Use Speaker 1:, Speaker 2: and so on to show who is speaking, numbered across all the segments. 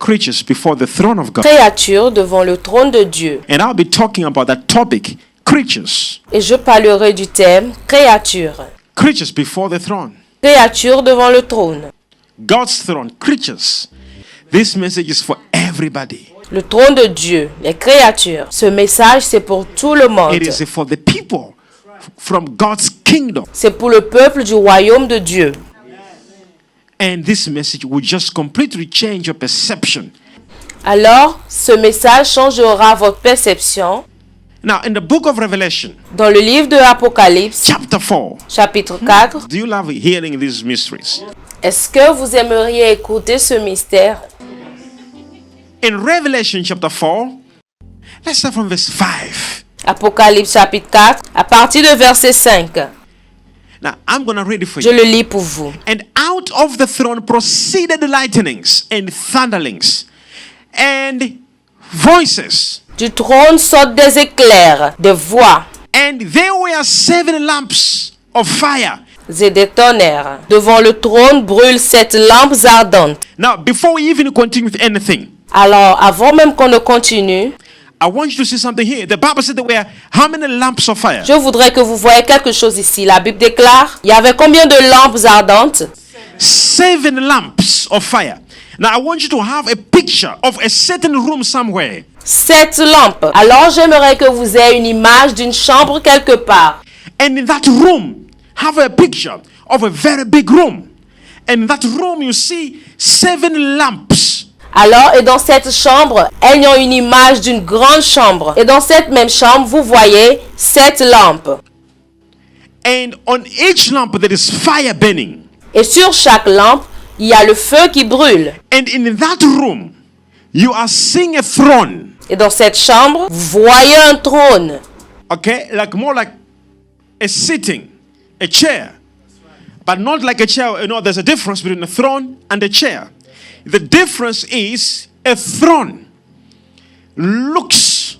Speaker 1: creatures before the throne of God.
Speaker 2: Créatures devant le trône de Dieu.
Speaker 1: And I'll be talking about that topic, creatures.
Speaker 2: Et je parlerai du thème créatures.
Speaker 1: Creatures before the throne.
Speaker 2: Créatures devant le trône.
Speaker 1: God's throne, creatures. This message is for everybody.
Speaker 2: Le trône de Dieu, les créatures. Ce message, c'est pour tout le monde.
Speaker 1: It is for the people from God's kingdom.
Speaker 2: C'est pour le peuple du royaume de Dieu.
Speaker 1: And this message will just completely change your perception.
Speaker 2: Alors, ce message changera votre perception.
Speaker 1: Now, in the book of Revelation,
Speaker 2: Dans le livre de Apocalypse,
Speaker 1: chapter 4,
Speaker 2: chapitre 4,
Speaker 1: do you love hearing these mysteries?
Speaker 2: est-ce que vous aimeriez écouter ce mystère?
Speaker 1: In Revelation chapter 4, let's start from verse 5.
Speaker 2: Apocalypse chapitre 4, à partir de verset 5.
Speaker 1: Now, I'm going to read it for
Speaker 2: Je
Speaker 1: you.
Speaker 2: le lis pour vous.
Speaker 1: And out of the throne proceeded lightnings and thunderings and voices.
Speaker 2: Du trône sortent des éclairs, des voix
Speaker 1: And there were 7 lamps of fire.
Speaker 2: et des tonnerres. Devant le trône brûlent 7 lampes ardentes.
Speaker 1: Now, before we even continue with anything,
Speaker 2: Alors, avant même qu'on ne continue,
Speaker 1: I want you to see something here. The Bible said there were how many lamps of fire?
Speaker 2: je voudrais que vous voyez quelque chose ici. La Bible déclare, il y avait combien de lampes ardentes?
Speaker 1: 7 lamps of fire. Now, I want you to have a picture of a certain room somewhere.
Speaker 2: 7 lampes. Alors, j'aimerais que vous ayez une image d'une chambre quelque part.
Speaker 1: And in that room, have a picture of a very big room. And in that room, you see 7 lamps.
Speaker 2: Alors, et dans cette chambre, ayant une image d'une grande chambre. Et dans cette même chambre, vous voyez 7 lampes.
Speaker 1: And on each lamp, there is fire burning.
Speaker 2: Et sur chaque lampe, il y a le feu qui brûle.
Speaker 1: And in that room, you are seeing a throne.
Speaker 2: Et dans cette chambre, vous voyez un trône.
Speaker 1: Okay? Like more like a sitting, a chair. But not like a chair. You know, there's a difference between a throne and a chair. The difference is a throne looks,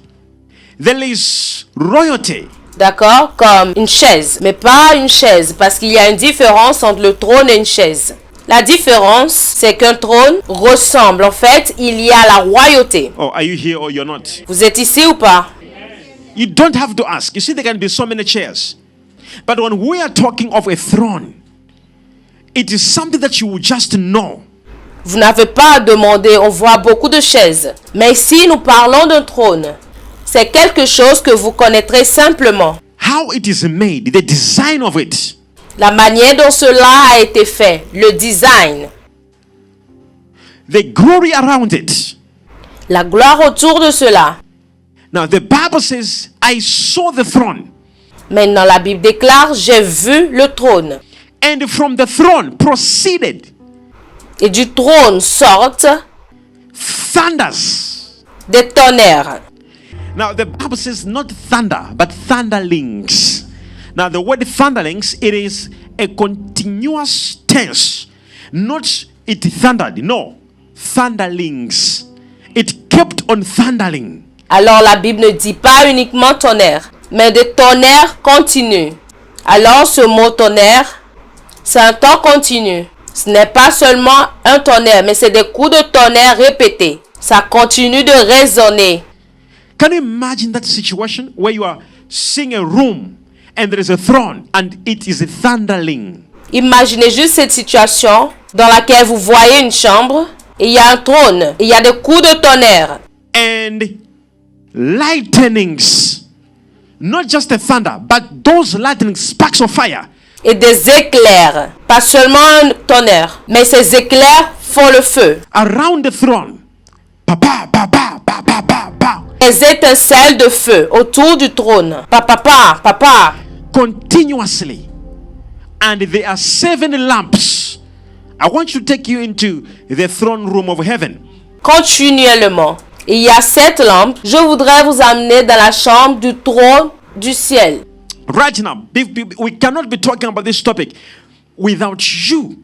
Speaker 1: there is royalty.
Speaker 2: D'accord? Comme une chaise. Mais pas une chaise. Parce qu'il y a une différence entre le trône et une chaise. La différence, c'est qu'un trône ressemble. En fait, il y a la royauté.
Speaker 1: Oh, are you here or you're not?
Speaker 2: Vous êtes ici ou pas?
Speaker 1: You don't have to ask. You see, there can be so many chairs. But when we are talking of a throne, it is something that you will just know.
Speaker 2: Vous n'avez pas à demander, on voit beaucoup de chaises. Mais ici, nous parlons d'un trône. C'est quelque chose que vous connaîtrez simplement.
Speaker 1: How it is made, the design of it.
Speaker 2: La manière dont cela a été fait, le design,
Speaker 1: The glory around it.
Speaker 2: la gloire autour de cela.
Speaker 1: Now, the Bible says, I saw the throne.
Speaker 2: Maintenant, la Bible déclare, j'ai vu le trône.
Speaker 1: And from the throne proceeded
Speaker 2: Et du trône sortent
Speaker 1: thunders.
Speaker 2: des tonnerres.
Speaker 1: Now, the Bible says not thunder, but thunderlings. Now, the word thunderlings, it is a continuous tense. Not it thundered, no. Thunderlings. It kept on thundering.
Speaker 2: Alors la Bible ne dit pas uniquement tonnerre, mais des tonnerres continus. Alors ce mot tonnerre, c'est un temps continu. Ce n'est pas seulement un tonnerre, mais c'est des coups de tonnerre répétés. Ça continue de résonner.
Speaker 1: Can you imagine that situation where you are seeing a room and there is a throne and it is thundering?
Speaker 2: Imaginez juste cette situation dans laquelle vous voyez une chambre, et il y a un trône, et il y a des coups de tonnerre.
Speaker 1: And lightnings. Not just a thunder, but those lightning sparks of fire.
Speaker 2: Et des éclairs. Pas seulement un tonnerre, mais ces éclairs font le feu.
Speaker 1: Around the throne. Pa, pa, pa, pa, pa, pa, pa, pa.
Speaker 2: Des étincelles de feu autour du trône. Papa, papa.
Speaker 1: Continuously. And there are 7 lamps. I want you to take you into the throne room of heaven.
Speaker 2: Continuellement. Il y a 7 lampes. Je voudrais vous amener dans la chambre du trône du ciel.
Speaker 1: Right now, we cannot be talking about this topic without you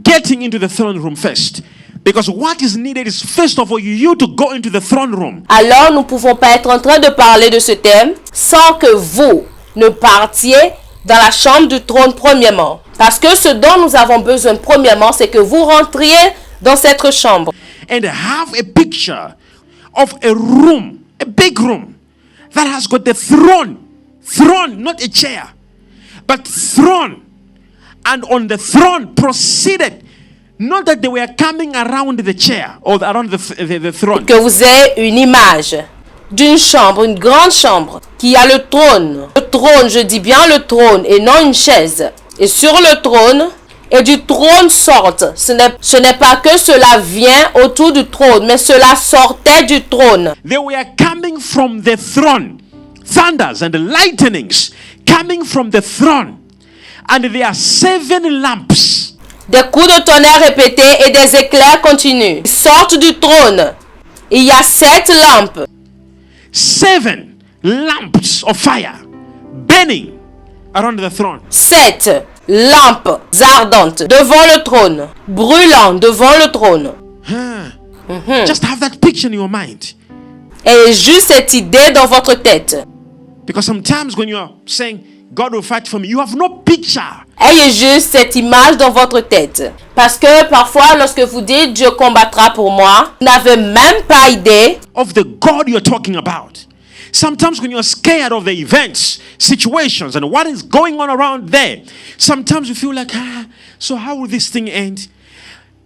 Speaker 1: getting into the throne room first. Because what is needed is, first of all, you to go into the throne room.
Speaker 2: Alors, nous ne pouvons pas être en train de parler de ce thème sans que vous ne partiez dans la chambre du trône premièrement. Parce que ce dont nous avons besoin premièrement, c'est que vous rentriez dans cette chambre.
Speaker 1: and have a picture of a room, a big room that has got the throne, not a chair, but throne. And on the throne proceeded, not that they were coming around the chair or around the throne.
Speaker 2: Que vous ayez une image d'une chambre, une grande chambre, qui a le trône. Le trône, je dis bien le trône et non une chaise. Et sur le trône, et du trône sortent. Ce n'est pas que cela vient autour du trône, mais cela sortait du trône.
Speaker 1: They were coming from the throne. Thunders and lightnings coming from the throne. And there are 7 lamps.
Speaker 2: Des coups de tonnerre répétés et des éclairs continus. Ils sortent du trône. Il y a 7 lampes.
Speaker 1: 7 lamps of fire burning around the throne.
Speaker 2: 7 lampes ardentes devant le trône. Brûlant devant le trône.
Speaker 1: Just have that picture in your mind.
Speaker 2: Et juste cette idée dans votre tête.
Speaker 1: Because sometimes when you're saying, God will fight for me, you have no picture.
Speaker 2: Ayez juste cette image dans votre tête. Parce que parfois, lorsque vous dites Dieu combattra pour moi, vous n'avez même pas idée
Speaker 1: Of the God you're talking about. Sometimes when you're scared of the events, situations, and what is going on around there, sometimes you feel like, so how will this thing end?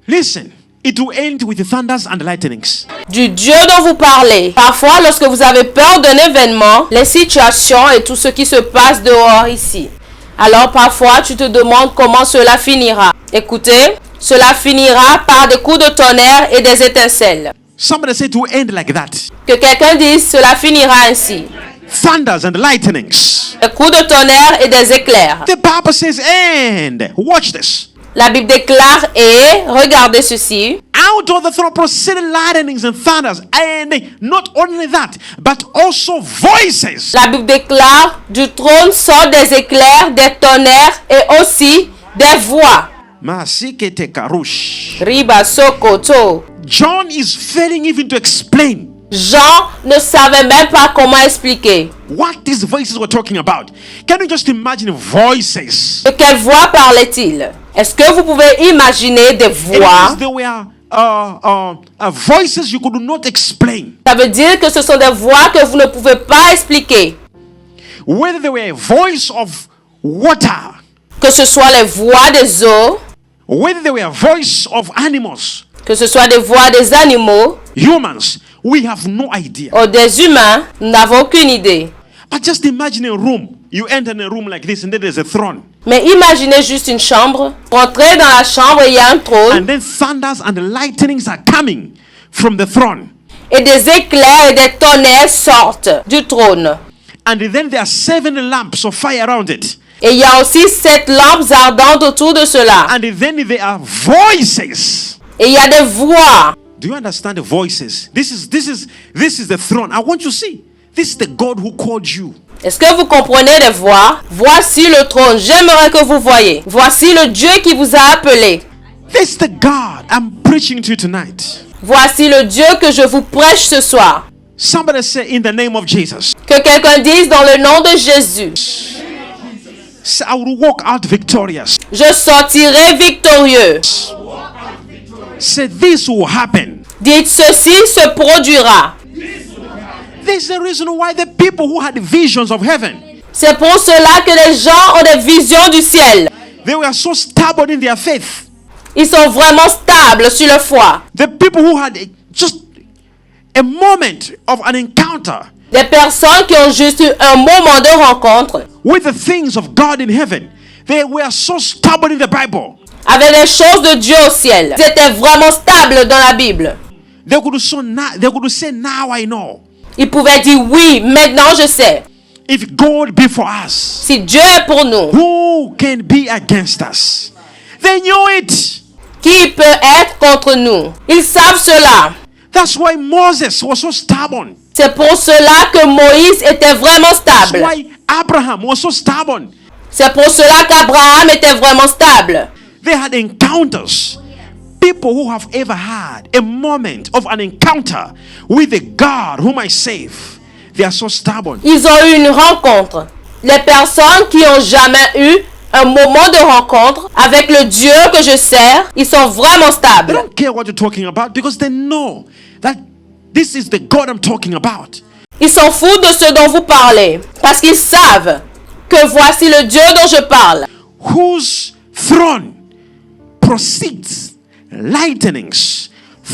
Speaker 1: Listen, it will end with the thunders and lightnings.
Speaker 2: du Dieu dont vous parlez. Parfois, lorsque vous avez peur d'un événement, les situations et tout ce qui se passe dehors ici. Alors parfois, tu te demandes comment cela finira. Écoutez, cela finira par des coups de tonnerre et des étincelles.
Speaker 1: Somebody said it will end like that.
Speaker 2: Que quelqu'un dise, cela finira ainsi.
Speaker 1: Thunders and lightnings.
Speaker 2: Des coups de tonnerre et des éclairs.
Speaker 1: The Bible says, and watch this.
Speaker 2: La Bible déclare et, regardez ceci,
Speaker 1: Out of the throne proceeded lightnings and thunders, and not only that, but also voices.
Speaker 2: la Bible déclare, du trône sortent des éclairs, des tonnerres et aussi des voix.
Speaker 1: Masikete karush.
Speaker 2: Riba Sokoto.
Speaker 1: John is failing even to explain
Speaker 2: Jean ne savait même pas comment expliquer.
Speaker 1: what these voices were talking about. Can you just imagine voices?
Speaker 2: De quelle voix parlait-il? Est-ce que vous pouvez imaginer des
Speaker 1: It
Speaker 2: voix?
Speaker 1: means they were voices you could not explain.
Speaker 2: Ça veut dire que ce sont des voix que vous ne pouvez pas expliquer.
Speaker 1: Whether they were a voice of water,
Speaker 2: Que ce soit les voix des eaux,
Speaker 1: whether they were a voice of animals,
Speaker 2: que ce soit des voix des animaux
Speaker 1: humans, we have no idea.
Speaker 2: ou des humains, nous n'avons aucune idée.
Speaker 1: But just imagine a room. You enter in a room like this, and then there's a throne,
Speaker 2: Mais imaginez juste une chambre. Entrez dans la chambre et il y a un trône
Speaker 1: and then thunders and lightnings are coming from the throne,
Speaker 2: et des éclairs et des tonnerres sortent du trône.
Speaker 1: and then there are 7 lamps of fire around it,
Speaker 2: Et il y a aussi 7 lampes ardentes autour de cela.
Speaker 1: and then there are voices.
Speaker 2: Et il y a des voix.
Speaker 1: Do you understand the voices? This is the throne. I want you to see. This is the God who called you.
Speaker 2: Est-ce que vous comprenez les voix? Voici le trône. J'aimerais que vous voyez. Voici le Dieu qui vous a appelé.
Speaker 1: This is the God I'm preaching to you tonight.
Speaker 2: Voici le Dieu que je vous prêche ce soir.
Speaker 1: Somebody say, in the name of Jesus.
Speaker 2: Que quelqu'un dise dans le nom de Jésus.
Speaker 1: Say, I will walk out victorious.
Speaker 2: Je sortirai victorieux.
Speaker 1: Say, this will happen.
Speaker 2: Dites ceci se produira.
Speaker 1: This is the reason why the people who had visions of heaven,
Speaker 2: C'est pour cela que les gens ont des visions du ciel.
Speaker 1: they were so stubborn in their faith.
Speaker 2: Ils sont vraiment stables sur leur foi.
Speaker 1: The people who had just a moment of an encounter
Speaker 2: Des personnes qui ont juste eu un moment de rencontre
Speaker 1: with the things of God in heaven, they were so stubborn in the Bible.
Speaker 2: avec les choses de Dieu au ciel. Ils étaient vraiment stables dans la Bible.
Speaker 1: They could say, now I know.
Speaker 2: Ils pouvaient dire oui, maintenant je sais.
Speaker 1: If God be for us,
Speaker 2: Si Dieu est pour nous,
Speaker 1: who can be against us? They knew it.
Speaker 2: qui peut être contre nous? Ils savent cela.
Speaker 1: That's why Moses was so stubborn.
Speaker 2: C'est pour cela que Moïse était vraiment
Speaker 1: That's
Speaker 2: stable.
Speaker 1: why Abraham was so stubborn.
Speaker 2: C'est pour cela qu'Abraham était vraiment stable.
Speaker 1: They had encounters. People who have ever had a moment of an encounter with the God whom I save, they are so stubborn.
Speaker 2: Ils ont eu une rencontre. Les personnes qui ont jamais eu un moment de rencontre avec le Dieu que je sers, ils sont vraiment
Speaker 1: They
Speaker 2: stables.
Speaker 1: don't care what you're talking about because they know that this is the God I'm talking about.
Speaker 2: Ils s'en foutent de ce dont vous parlez, parce qu'ils savent que voici le Dieu dont je parle,
Speaker 1: Whose throne proceeds lightnings,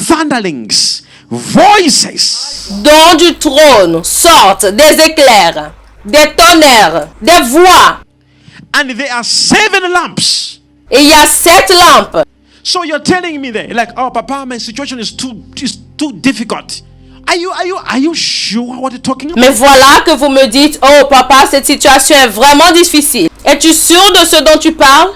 Speaker 1: thunderings, voices.
Speaker 2: dont du trône sortent des éclairs, des tonnerres, des voix,
Speaker 1: And there are 7 lamps.
Speaker 2: et il y a 7 lampes.
Speaker 1: So you're telling me there, like, oh, Papa, my situation is too difficult. Are you sure what you're talking about?
Speaker 2: Mais voilà que vous me dites, oh papa, cette situation est vraiment difficile. Es-tu sûr de ce dont tu parles?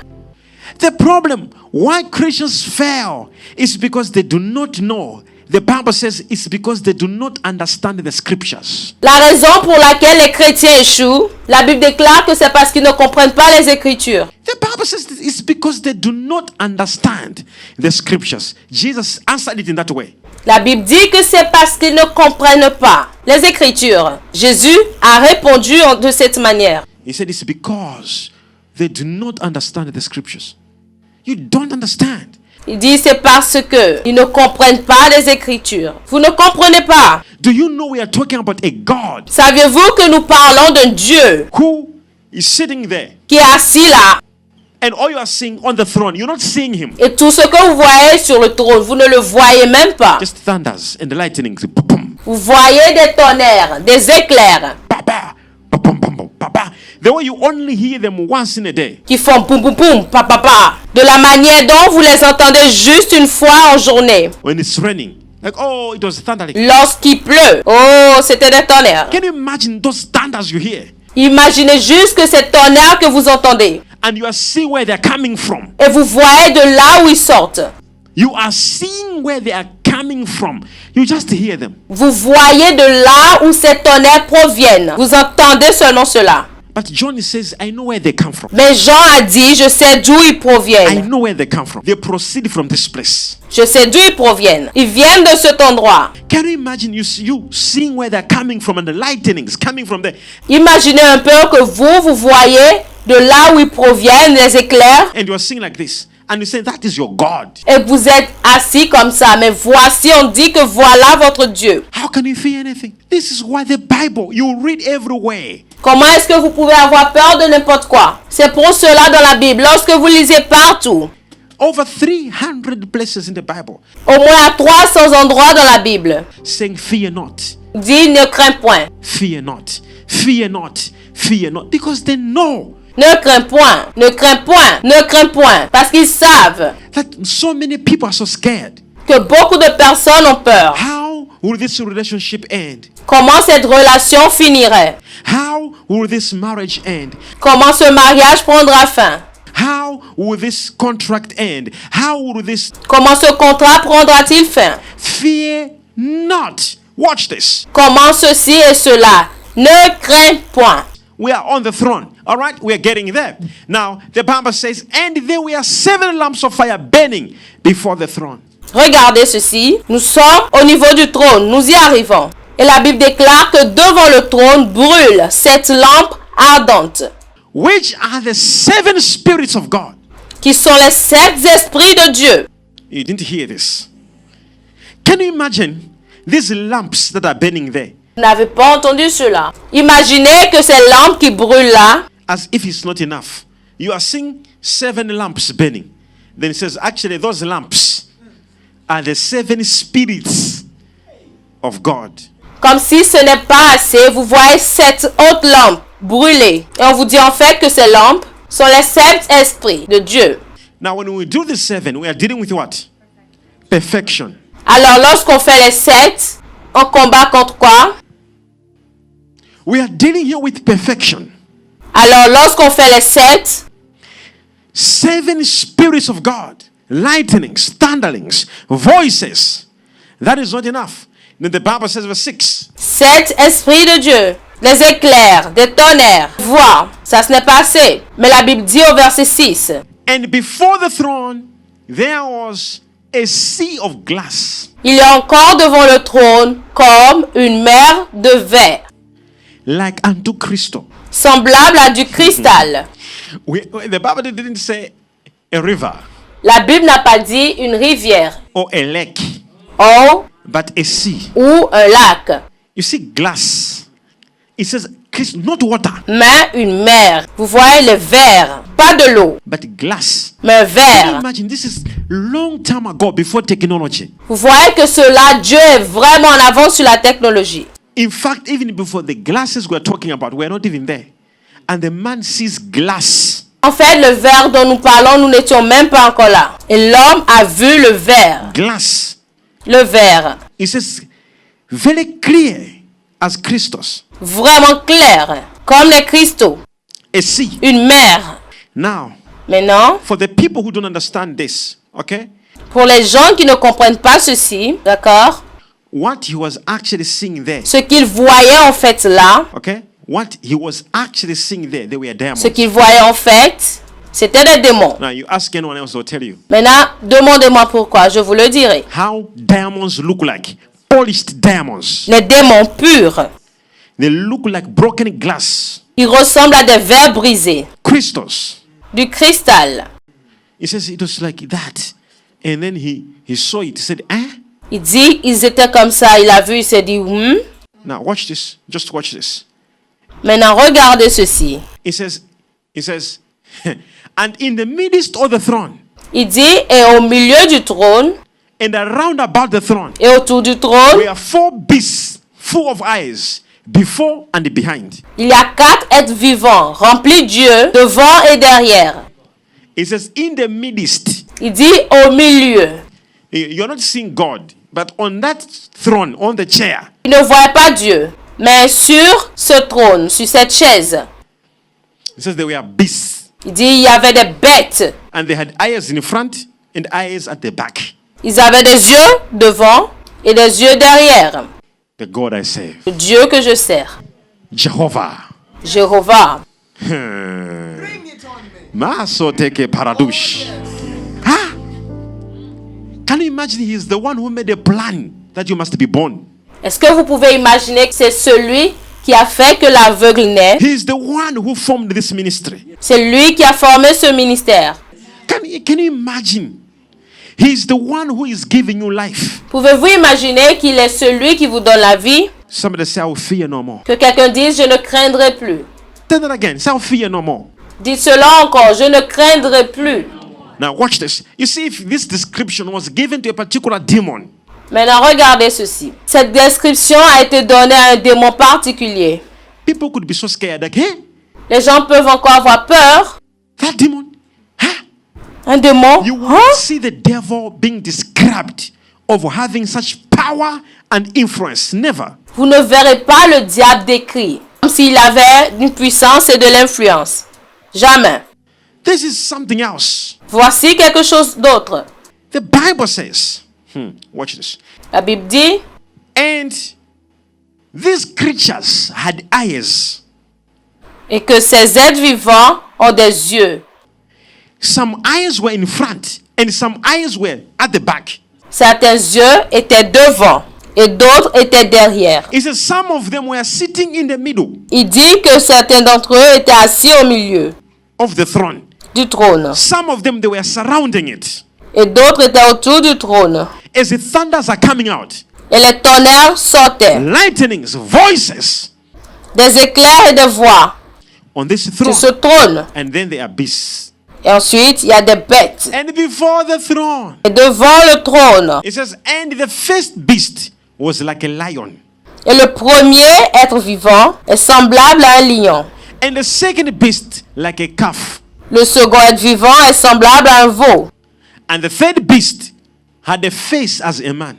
Speaker 1: The problem why Christians fail is because they do not know. The Bible says it's because they do not understand the scriptures.
Speaker 2: La raison pour laquelle les chrétiens échouent, la Bible déclare que c'est parce qu'ils ne comprennent pas les Écritures.
Speaker 1: The Bible says it's because they do not understand the scriptures. Jesus answered it in that way.
Speaker 2: La Bible dit que c'est parce qu'ils ne comprennent pas les Écritures. Jésus a répondu de cette manière.
Speaker 1: He said it's because they do not understand the scriptures. You don't understand.
Speaker 2: Il dit c'est parce que ils ne comprennent pas les Écritures. Vous ne comprenez pas.
Speaker 1: Do you know we are talking about a God
Speaker 2: Saviez-vous que nous parlons d'un Dieu
Speaker 1: who is sitting there
Speaker 2: qui est assis là
Speaker 1: and all you are seeing on the throne, you're not seeing him.
Speaker 2: et tout ce que vous voyez sur le trône, vous ne le voyez même pas.
Speaker 1: Just thunders and the lightnings. Boom,
Speaker 2: Vous voyez des tonnerres, des éclairs
Speaker 1: ba, ba, ba, bum, bum, bum, ba, ba. The way you only hear them once in a day.
Speaker 2: qui font poum poum poum, pa pa pa. De la manière dont vous les entendez juste une fois en journée.
Speaker 1: When it's raining. Like, oh, it was thundering.
Speaker 2: Lorsqu'il pleut, oh, c'était des tonnerres.
Speaker 1: Can you imagine those thunders you hear?
Speaker 2: Imaginez juste que ces tonnerres que vous entendez.
Speaker 1: And you are seeing where they're coming from.
Speaker 2: Et vous voyez de là où ils sortent.
Speaker 1: You are seeing where they are coming from. You just hear them.
Speaker 2: Vous voyez de là où ces tonnerres proviennent. Vous entendez seulement cela.
Speaker 1: But John says, I know where they come from.
Speaker 2: Mais Jean a dit, je sais d'où ils
Speaker 1: I
Speaker 2: proviennent.
Speaker 1: know where they come from. They proceed from this place.
Speaker 2: Je sais d'où ils proviennent. Ils viennent de cet endroit.
Speaker 1: Can you imagine you seeing where they're coming from and the lightnings coming from there?
Speaker 2: Imaginez un peu que vous voyez de là où ils proviennent, les éclairs,
Speaker 1: And you are seeing like this. And you say, that is your God.
Speaker 2: et vous êtes assis comme ça. Mais voici, on dit que voilà votre Dieu.
Speaker 1: How can you fear anything? This is why the Bible, you read everywhere.
Speaker 2: Comment est-ce que vous pouvez avoir peur de n'importe quoi? C'est pour cela dans la Bible, lorsque vous lisez partout,
Speaker 1: Over 300 places in the Bible
Speaker 2: au moins à 300 endroits dans la Bible,
Speaker 1: saying, fear not,
Speaker 2: dit ne crains point.
Speaker 1: fear not, fear not, fear not. Because they know
Speaker 2: Ne crains point, ne crains point, ne crains point. Parce qu'ils savent
Speaker 1: that so many people are so scared.
Speaker 2: que beaucoup de personnes ont peur.
Speaker 1: How will this relationship end?
Speaker 2: Comment cette relation finirait?
Speaker 1: How will this marriage end?
Speaker 2: Comment ce mariage prendra fin?
Speaker 1: How will this contract end? How will this
Speaker 2: Comment ce contrat prendra-t-il fin?
Speaker 1: fear not? Watch this.
Speaker 2: Comment ceci et cela? Ne crains point.
Speaker 1: We are on the throne. All right, we are getting there. Now, the Bible says, and there were 7 lamps of fire burning before the throne.
Speaker 2: Regardez ceci. Nous sommes au niveau du trône. Nous y arrivons. Et la Bible déclare que devant le trône brûlent 7 lampes ardentes,
Speaker 1: Which are the 7 spirits of God.
Speaker 2: qui sont les 7 esprits de Dieu.
Speaker 1: You didn't hear this. Can you imagine these lamps that are burning there?
Speaker 2: Vous n'avez pas entendu cela. Imaginez que ces lampes qui brûlent là,
Speaker 1: As if it's not enough. You are seeing 7 lamps burning. Then it says, actually, those lamps are the 7 spirits of God.
Speaker 2: comme si ce n'est pas assez, vous voyez 7 autres lampes brûlées. Et on vous dit en fait que ces lampes sont les 7 esprits de Dieu.
Speaker 1: Now, when we do the 7, we are dealing with what? Perfection.
Speaker 2: Alors lorsqu'on fait les 7, on combat contre quoi?
Speaker 1: We are dealing here with perfection.
Speaker 2: Alors lorsqu'on fait les 7,
Speaker 1: 7 spirits of God, lightnings, thunderings, voices. That is not enough. Then the Bible says, verse 6.
Speaker 2: 7 esprits de Dieu, des éclairs, des tonnerres, voix. Ça ce n'est pas assez. Mais la Bible dit au verset 6,
Speaker 1: And before the throne, there was a sea of glass,
Speaker 2: il y a encore devant le trône comme une mer de verre,
Speaker 1: like unto crystal.
Speaker 2: semblable à du cristal.
Speaker 1: The Bible didn't say a river
Speaker 2: La Bible n'a pas dit une rivière
Speaker 1: or a lake,
Speaker 2: ou
Speaker 1: but a sea.
Speaker 2: un lac,
Speaker 1: You see, glass. It says not water,
Speaker 2: mais une mer. Vous voyez le verre, pas de l'eau,
Speaker 1: but glass.
Speaker 2: mais un
Speaker 1: Can you
Speaker 2: verre.
Speaker 1: imagine? This is long time ago, before technology.
Speaker 2: Vous voyez que cela, Dieu est vraiment en avance sur la technologie.
Speaker 1: In fact, even before the glasses we're talking about, we're not even there. And the man sees glass.
Speaker 2: En fait, le verre dont nous parlons, nous n'étions même pas encore là. Et l'homme a vu le verre.
Speaker 1: Glass.
Speaker 2: Le verre.
Speaker 1: It says very clear as Christos.
Speaker 2: Vraiment clair. Comme les cristaux.
Speaker 1: A sea.
Speaker 2: Une mer.
Speaker 1: Now,
Speaker 2: Maintenant,
Speaker 1: for the people who don't understand this, okay,
Speaker 2: pour les gens qui ne comprennent pas ceci, d'accord,
Speaker 1: what he was actually seeing there,
Speaker 2: ce qu'ils voyaient en fait là,
Speaker 1: okay, what he was actually seeing there, they were diamonds.
Speaker 2: ce qu'ils voyaient en fait, c'était des démons.
Speaker 1: Now, you ask anyone else, they'll tell you
Speaker 2: Maintenant, demandez-moi pourquoi, je vous le dirai.
Speaker 1: how diamonds look like. Polished diamonds.
Speaker 2: Les démons purs,
Speaker 1: They look like broken glass.
Speaker 2: ils ressemblent à des verres brisés,
Speaker 1: Crystals.
Speaker 2: du cristal.
Speaker 1: He says it was like that. And then he saw it. He said, eh?
Speaker 2: Il dit, ils étaient comme ça, il a vu, il s'est dit,
Speaker 1: Now watch this. Just watch this.
Speaker 2: Maintenant, regardez ceci.
Speaker 1: He says, and in the midst of the throne,
Speaker 2: Il dit, et au milieu du trône,
Speaker 1: and around about the throne,
Speaker 2: et autour du trône,
Speaker 1: were 4 beasts full of eyes, before and behind.
Speaker 2: il y a 4 êtres vivants, remplis d'yeux, devant et derrière.
Speaker 1: It says, in the midst.
Speaker 2: Il dit, au milieu.
Speaker 1: You're not seeing God, but on that throne, on the chair,
Speaker 2: Il ne voyait pas Dieu, mais sur ce trône, sur cette chaise,
Speaker 1: it says there were beasts,
Speaker 2: il dit, il y avait des bêtes.
Speaker 1: and they had eyes in front and eyes at the back.
Speaker 2: Ils avaient des yeux devant et des yeux derrière.
Speaker 1: The God I serve,
Speaker 2: Le Dieu que je sers,
Speaker 1: Jehovah.
Speaker 2: Jéhovah.
Speaker 1: Masoteke paradush. Huh? Can you imagine he is the one who made a plan that you must be born?
Speaker 2: Est-ce que vous pouvez imaginer que c'est celui qui a fait que l'aveugle naît?
Speaker 1: He is the one who formed this ministry.
Speaker 2: C'est lui qui a formé ce ministère.
Speaker 1: Can you imagine? He is the one who is giving you life.
Speaker 2: Pouvez-vous imaginer qu'il est celui qui vous donne la vie?
Speaker 1: Somebody say, I will fear no more.
Speaker 2: Que quelqu'un dise, je ne craindrai plus.
Speaker 1: Tell that again. Say, I will fear no more.
Speaker 2: Dites cela encore, je ne craindrai plus.
Speaker 1: Now watch this. You see, if this description was given to a particular demon,
Speaker 2: Maintenant, regardez ceci. Cette description a été donnée à un démon particulier.
Speaker 1: people could be so scared. Like, hey,
Speaker 2: Les gens peuvent encore avoir peur.
Speaker 1: that demon? Huh?
Speaker 2: Un démon?
Speaker 1: You will
Speaker 2: Hein?
Speaker 1: see the devil being described of having such power and influence. Never.
Speaker 2: Vous ne verrez pas le diable décrit comme s'il avait une puissance et de l'influence. Jamais.
Speaker 1: This is something else.
Speaker 2: Voici quelque chose d'autre.
Speaker 1: The Bible says, watch this.
Speaker 2: La Bible dit,
Speaker 1: And these creatures had eyes.
Speaker 2: et que ces êtres vivants ont des yeux.
Speaker 1: Some eyes were in front and some eyes were at the back.
Speaker 2: Certains yeux étaient devant et d'autres étaient derrière.
Speaker 1: It says some of them were sitting in the middle
Speaker 2: Il dit que certains d'entre eux étaient assis au milieu
Speaker 1: of the throne.
Speaker 2: du trône
Speaker 1: Some of them, they were surrounding it.
Speaker 2: et d'autres étaient autour du trône.
Speaker 1: As the thunders are coming out,
Speaker 2: Et les tonnerres sortaient,
Speaker 1: lightnings, voices
Speaker 2: des éclairs et des voix
Speaker 1: on this
Speaker 2: sur
Speaker 1: throne.
Speaker 2: ce trône.
Speaker 1: And then there are beasts.
Speaker 2: Et ensuite, il y a des bêtes.
Speaker 1: And before the throne,
Speaker 2: Et devant le trône,
Speaker 1: it says, and the first beast was like a lion.
Speaker 2: et le premier être vivant est semblable à un lion.
Speaker 1: And the second beast like a calf.
Speaker 2: Le second être vivant est semblable à un veau.
Speaker 1: And the third beast had a face as a man.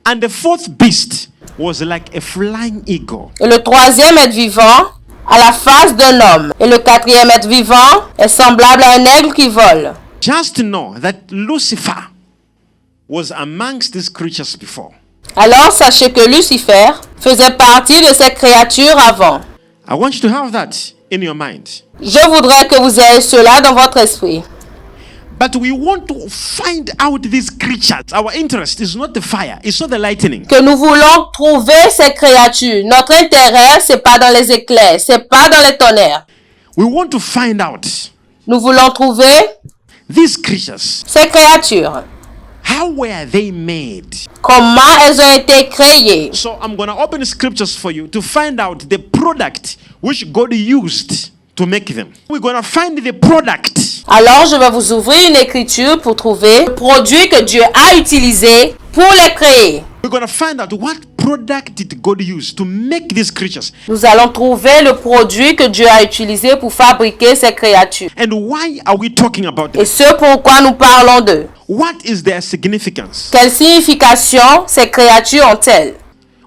Speaker 1: And the fourth beast was like a flying eagle.
Speaker 2: Et le troisième être vivant a la face d'un homme. Et le quatrième être vivant est semblable à un aigle qui vole.
Speaker 1: Just to know that Lucifer was amongst these creatures before.
Speaker 2: Alors sachez que Lucifer faisait partie de ces créatures avant.
Speaker 1: I want you to have that in your mind.
Speaker 2: Je voudrais que vous ayez cela dans votre esprit.
Speaker 1: But we want to find out these creatures. Our interest is not the fire, it's not the lightning.
Speaker 2: Que nous voulons trouver ces créatures. Notre intérêt, c'est pas dans les éclairs, c'est pas dans les tonnerres.
Speaker 1: We want to find out
Speaker 2: Nous voulons trouver
Speaker 1: these creatures.
Speaker 2: ces créatures.
Speaker 1: How were they made?
Speaker 2: Comment elles ont été créées.
Speaker 1: So I'm going to open scriptures for you to find out the product which God used to make them. We're going to find the product.
Speaker 2: Alors, je vais vous ouvrir une écriture pour trouver le produit que Dieu a utilisé pour les créer.
Speaker 1: We're going to find out what product did God use to make these creatures,
Speaker 2: Nous allons trouver le produit que Dieu a utilisé pour fabriquer ces créatures.
Speaker 1: and why are we talking about
Speaker 2: Et
Speaker 1: them?
Speaker 2: ce pourquoi nous parlons d'eux.
Speaker 1: What is their significance?
Speaker 2: Quelle signification ces créatures ont-elles?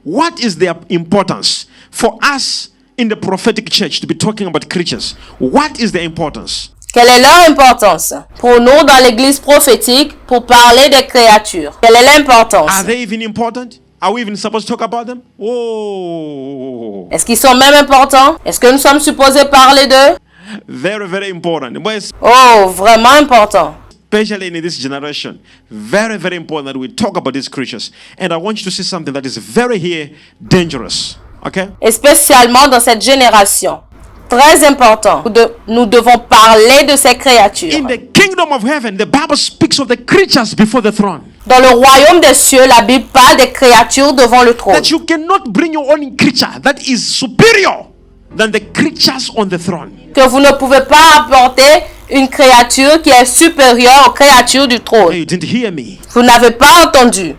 Speaker 1: What is their importance for us in the prophetic church to be talking about creatures? What is their importance?
Speaker 2: Quelle est leur importance pour nous dans l'église prophétique pour parler des créatures? Quelle est l'importance?
Speaker 1: Are they even important? Are we even supposed to talk about them? Oh,
Speaker 2: Est-ce qu'ils sont même importants? Est-ce que nous sommes supposés parler d'eux?
Speaker 1: very, very important. But
Speaker 2: Oh, vraiment important.
Speaker 1: especially in this generation, very, very important that we talk about these creatures. And I want you to see something that is very here dangerous. Okay?
Speaker 2: Et spécialement dans cette génération. Très important. Nous devons parler de ces créatures.
Speaker 1: In the kingdom of heaven, the Bible speaks of the creatures before the throne.
Speaker 2: Dans le royaume des cieux, la Bible parle des créatures devant le trône.
Speaker 1: That you cannot bring your own creature that is superior than the creatures on the throne.
Speaker 2: Que vous ne pouvez pas apporter une créature qui est supérieure aux créatures du
Speaker 1: Hey,
Speaker 2: trône.
Speaker 1: you didn't hear me.
Speaker 2: Vous n'avez pas entendu.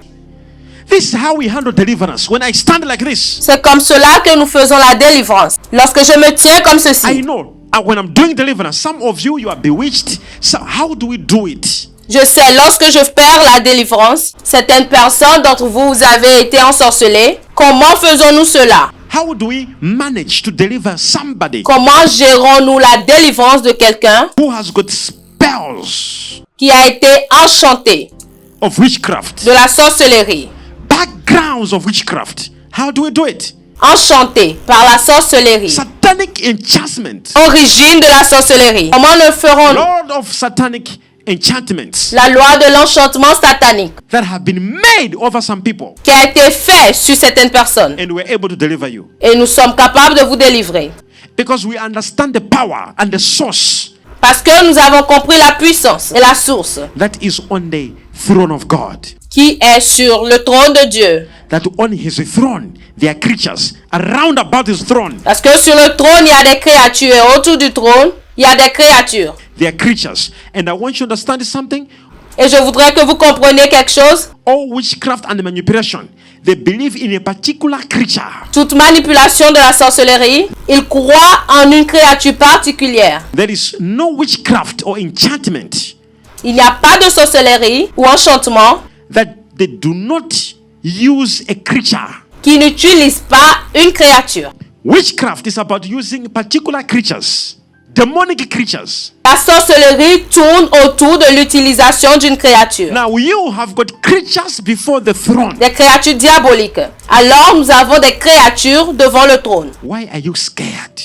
Speaker 1: This is how we handle deliverance. When I stand like this,
Speaker 2: C'est comme cela que nous faisons la délivrance. Lorsque je me tiens comme
Speaker 1: I
Speaker 2: ceci,
Speaker 1: know when I'm doing deliverance, some of you are bewitched. So how do we do it?
Speaker 2: je sais, lorsque je perds la délivrance, certaines personnes d'entre vous, vous avez été ensorcelées. Comment faisons-nous cela?
Speaker 1: How do we manage to deliver somebody
Speaker 2: Comment gérons-nous la délivrance de quelqu'un
Speaker 1: who has got spells
Speaker 2: qui a été enchanté
Speaker 1: of witchcraft,
Speaker 2: de la sorcellerie?
Speaker 1: backgrounds of witchcraft? How do we do it?
Speaker 2: Enchanté par la sorcellerie.
Speaker 1: Satanic enchantment,
Speaker 2: Origine de la sorcellerie. Comment le ferons-nous?
Speaker 1: Lord of satanic enchantments
Speaker 2: La loi de l'enchantement satanique
Speaker 1: that have been made over some people,
Speaker 2: qui a été faite sur certaines personnes.
Speaker 1: and we're able to deliver you
Speaker 2: Et nous sommes capables de vous délivrer.
Speaker 1: because we understand the power and the source
Speaker 2: Parce que nous avons compris la puissance et la source
Speaker 1: that is on the throne of God.
Speaker 2: qui est sur le trône de Dieu.
Speaker 1: That on his throne there are creatures around about his throne.
Speaker 2: Parce que sur le trône, il y a des créatures et autour du trône, il y a des créatures.
Speaker 1: They are creatures, and I want you to understand something.
Speaker 2: Et je voudrais que vous compreniez quelque chose.
Speaker 1: All witchcraft and manipulation, they believe in a particular creature.
Speaker 2: Toute manipulation de la sorcellerie, ils croient en une créature particulière.
Speaker 1: There is no witchcraft or enchantment
Speaker 2: Il n'y a pas de sorcellerie ou enchantement
Speaker 1: that they do not use a creature.
Speaker 2: qui n'utilise pas une créature.
Speaker 1: Witchcraft is about using particular creatures, demonic creatures.
Speaker 2: La sorcellerie tourne autour de l'utilisation d'une créature.
Speaker 1: Now you have got creatures before the throne.
Speaker 2: Des créatures diaboliques. Alors nous avons des créatures devant le trône.
Speaker 1: Why are you scared?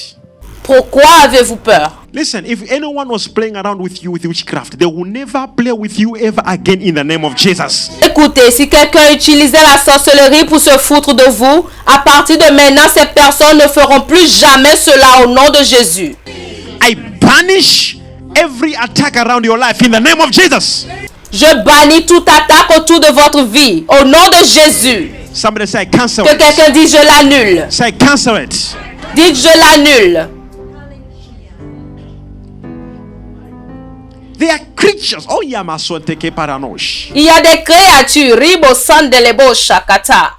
Speaker 2: Pourquoi avez-vous peur?
Speaker 1: Listen, if anyone was playing around with you with witchcraft, they will never play with you ever again in the name of Jesus.
Speaker 2: Écoutez, si quelqu'un utilisait la sorcellerie pour se foutre de vous, à partir de maintenant, ces personnes ne feront plus jamais cela au nom de Jésus.
Speaker 1: I banish every attack around your life in the name of Jesus.
Speaker 2: Je bannis toute attaque autour de votre vie au nom de Jésus.
Speaker 1: Somebody say, I cancel
Speaker 2: Que
Speaker 1: it.
Speaker 2: quelqu'un dise je l'annule.
Speaker 1: Say, I cancel it.
Speaker 2: Dites je l'annule.
Speaker 1: They are creatures. Oh, Yamasoteke Paranosh.
Speaker 2: Il y a des créatures. Ribo sandelebo shakata.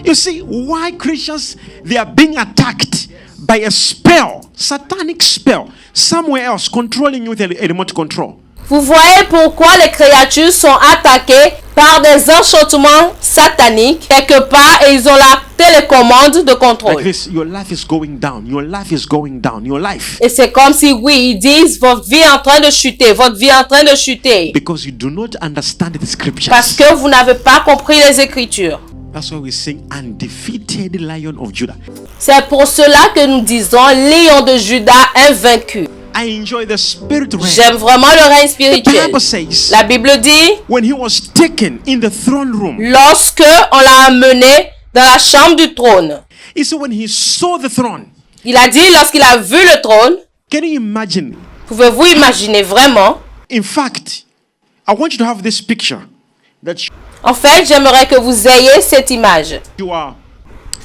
Speaker 1: You see, why Christians, they are being attacked by a spell, satanic spell, somewhere else controlling you with a remote control.
Speaker 2: Vous voyez pourquoi les créatures sont attaquées par des enchantements sataniques quelque part et ils ont la télécommande de
Speaker 1: Like
Speaker 2: contrôle.
Speaker 1: this, your life is going down. Your life is going down. Your life.
Speaker 2: Et c'est comme si, oui, ils disent votre vie est en train de chuter, votre vie est en train de chuter.
Speaker 1: Because you do not understand the scriptures.
Speaker 2: Parce que vous n'avez pas compris les Écritures.
Speaker 1: That's why we sing Undefeated Lion of Judah.
Speaker 2: C'est pour cela que nous disons Lion de Juda invaincu.
Speaker 1: I enjoy the spirit realm.
Speaker 2: J'aime vraiment le règne
Speaker 1: The
Speaker 2: spirituel.
Speaker 1: Bible says,
Speaker 2: La Bible dit,
Speaker 1: when he was taken in the throne room,
Speaker 2: lorsque on l'a amené dans la chambre du trône.
Speaker 1: he said when he saw the throne,
Speaker 2: Il a dit, lorsqu'il a vu le trône,
Speaker 1: Can you imagine?
Speaker 2: Pouvez-vous imaginer vraiment?
Speaker 1: In fact, I want you to have this picture that
Speaker 2: En fait, j'aimerais que vous ayez cette image,
Speaker 1: you are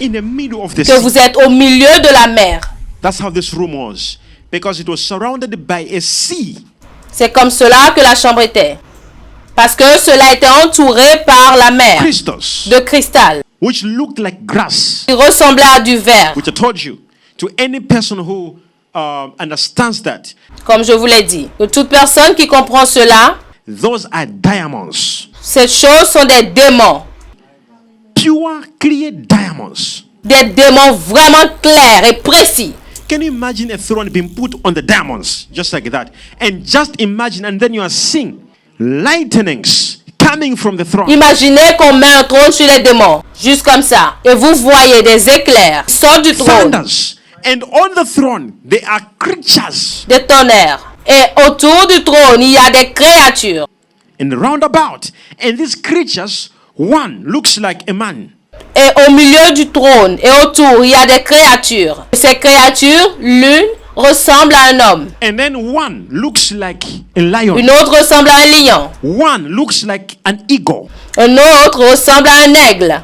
Speaker 1: in the middle of the
Speaker 2: que
Speaker 1: sea.
Speaker 2: vous êtes au milieu de la mer.
Speaker 1: That's how this room was, because it was surrounded by a sea.
Speaker 2: C'est comme cela que la chambre était. Parce que cela était entouré par la mer
Speaker 1: Crystals,
Speaker 2: de cristal,
Speaker 1: which looked like grass.
Speaker 2: qui ressemblait à du verre.
Speaker 1: Which I told you, to any person who understands that,
Speaker 2: Comme je vous l'ai dit, que toute personne qui comprend cela,
Speaker 1: those are diamonds.
Speaker 2: ces choses sont des démons.
Speaker 1: Pure, clear diamonds.
Speaker 2: Des démons vraiment clairs et précis.
Speaker 1: Can you imagine a throne being put on the diamonds, just like that? And just imagine, and then you are seeing lightnings coming from the throne.
Speaker 2: Imaginez qu'on met un trône sur les démons, juste comme ça. Et vous voyez des éclairs qui sortent du trône,
Speaker 1: Thunders. And on the throne, there are creatures.
Speaker 2: des tonnerres. Et autour du trône, il y a des créatures.
Speaker 1: And roundabout. And these creatures, one looks like a man.
Speaker 2: Et au milieu du trône et autour, il y a des créatures. Et ces créatures, l'une ressemble à un homme.
Speaker 1: And then one looks like a lion.
Speaker 2: Une autre ressemble à un lion.
Speaker 1: One looks like an eagle.
Speaker 2: Un autre ressemble à un aigle.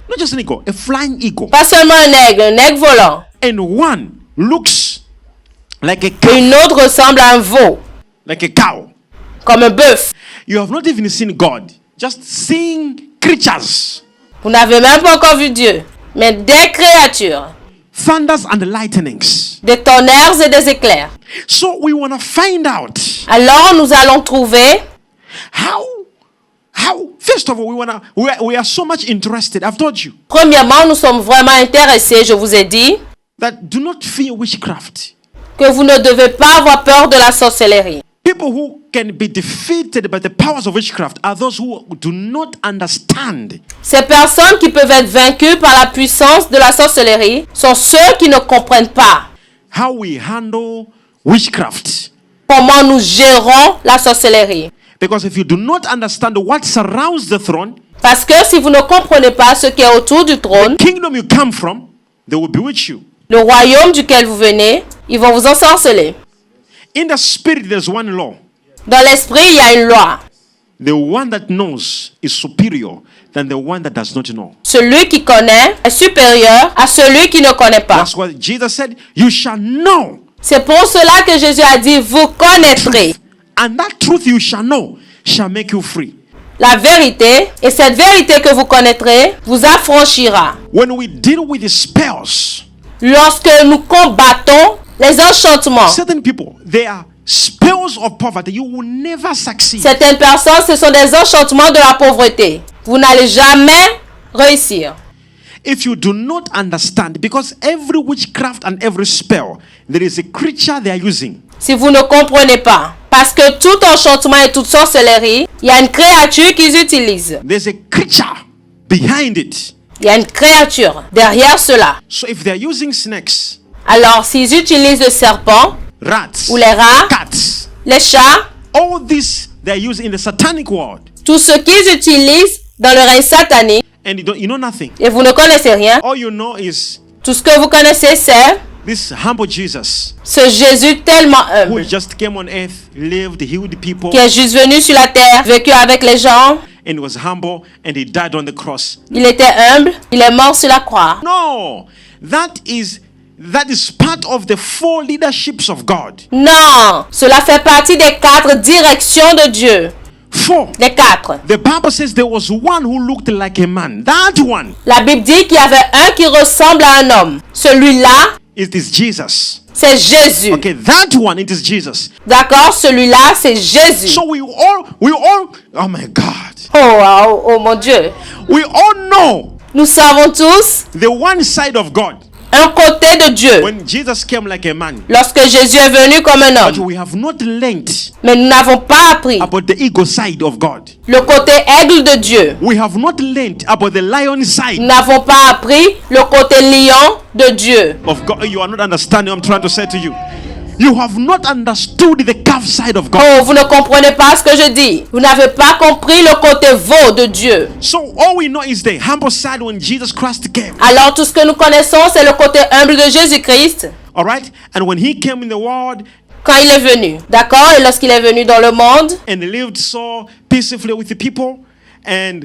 Speaker 1: Not just an eagle, a flying eagle.
Speaker 2: Pas seulement un aigle volant.
Speaker 1: And one looks like a
Speaker 2: Et
Speaker 1: cow.
Speaker 2: une autre ressemble à un veau,
Speaker 1: Like a cow.
Speaker 2: comme un bœuf.
Speaker 1: You have not even seen God. Just seeing creatures.
Speaker 2: Vous n'avez même pas encore vu Dieu. Mais des créatures,
Speaker 1: Thunders and lightnings.
Speaker 2: des tonnerres et des éclairs.
Speaker 1: So we want to find out
Speaker 2: Alors nous allons trouver
Speaker 1: how first of all we are so much interested. I've told you
Speaker 2: premièrement, nous sommes vraiment intéressés, je vous ai dit,
Speaker 1: that do not fear witchcraft.
Speaker 2: que vous ne devez pas avoir peur de la sorcellerie.
Speaker 1: People who can be defeated by the powers of witchcraft are those who do not understand
Speaker 2: Ces personnes qui peuvent être vaincues par la puissance de la sorcellerie sont ceux qui ne comprennent pas
Speaker 1: how we handle witchcraft.
Speaker 2: comment nous gérons la sorcellerie.
Speaker 1: Because if you do not understand what surrounds the throne,
Speaker 2: Parce que si vous ne comprenez pas ce qui est autour du trône,
Speaker 1: kingdom you come from, they will bewitch you.
Speaker 2: le royaume duquel vous venez, ils vont vous ensorceler.
Speaker 1: In the spirit, there's one law.
Speaker 2: Dans l'esprit, il y a une loi.
Speaker 1: The one that knows is superior than the one that does not know.
Speaker 2: Celui qui connaît est supérieur à celui qui ne connaît pas.
Speaker 1: That's what Jesus said. You shall know.
Speaker 2: C'est pour cela que Jésus a dit, vous connaîtrez
Speaker 1: And that truth you shall know shall make you free.
Speaker 2: la vérité, et cette vérité que vous connaîtrez vous affranchira.
Speaker 1: When we deal with the spells,
Speaker 2: Lorsque nous combattons les enchantements,
Speaker 1: certain people, they are spells of poverty. You will never succeed.
Speaker 2: certaines personnes, ce sont des enchantements de la pauvreté. Vous n'allez jamais réussir.
Speaker 1: If you do not understand, because every witchcraft and every spell, there is a creature they are using.
Speaker 2: Si vous ne comprenez pas, parce que tout enchantement et toute sorcellerie, il y a une créature qu'ils utilisent.
Speaker 1: There's a creature behind it.
Speaker 2: Il y a une créature derrière cela.
Speaker 1: So if they are using snakes,
Speaker 2: Alors, s'ils utilisent le serpent,
Speaker 1: rats,
Speaker 2: ou les rats,
Speaker 1: cats,
Speaker 2: les chats,
Speaker 1: all this they are used in the satanic world,
Speaker 2: tout ce qu'ils utilisent dans le règne satanique,
Speaker 1: and you know nothing.
Speaker 2: et vous ne connaissez rien,
Speaker 1: All you know is
Speaker 2: tout ce que vous connaissez, c'est
Speaker 1: this humble Jesus
Speaker 2: ce Jésus tellement
Speaker 1: who
Speaker 2: humble,
Speaker 1: just came on earth, lived, healed people,
Speaker 2: qui est juste venu sur la terre, vécu avec les gens.
Speaker 1: and was humble, and he died on the cross.
Speaker 2: Il était humble, il est mort sur la croix.
Speaker 1: No, that is part of the four leaderships of God.
Speaker 2: Non, cela fait partie des 4 directions de Dieu.
Speaker 1: Four.
Speaker 2: Les 4.
Speaker 1: The Bible says there was one who looked like a man. That one,
Speaker 2: La Bible dit qu'il y avait un qui ressemble à un homme. Celui-là,
Speaker 1: it is Jesus.
Speaker 2: c'est Jésus.
Speaker 1: Okay, that one, it is Jesus.
Speaker 2: D'accord, celui-là, c'est Jésus.
Speaker 1: So we all, oh my God,
Speaker 2: Oh, wow, oh mon Dieu.
Speaker 1: we all know
Speaker 2: Nous savons tous
Speaker 1: the one side of God
Speaker 2: un côté de Dieu.
Speaker 1: when Jesus came like a man.
Speaker 2: Lorsque Jésus est venu comme un
Speaker 1: But
Speaker 2: homme.
Speaker 1: we have not learned
Speaker 2: Mais nous n'avons pas appris
Speaker 1: about the ego side of God.
Speaker 2: le côté aigle de Dieu.
Speaker 1: We have not learned about the lion side
Speaker 2: Nous n'avons pas appris le côté lion de Dieu.
Speaker 1: of God. You are not understanding what I'm trying to say to you. You have not understood the calf side of God.
Speaker 2: Oh, vous ne comprenez pas ce que je dis. Vous n'avez pas compris le côté veau de Dieu.
Speaker 1: So all we know is the humble side when Jesus Christ came.
Speaker 2: Alors tout ce que nous connaissons, c'est le côté humble de Jésus-Christ.
Speaker 1: All right? And when he came in the world
Speaker 2: Quand il est venu, d'accord? Et lorsqu'il est venu dans le monde,
Speaker 1: and lived so peacefully with the people, and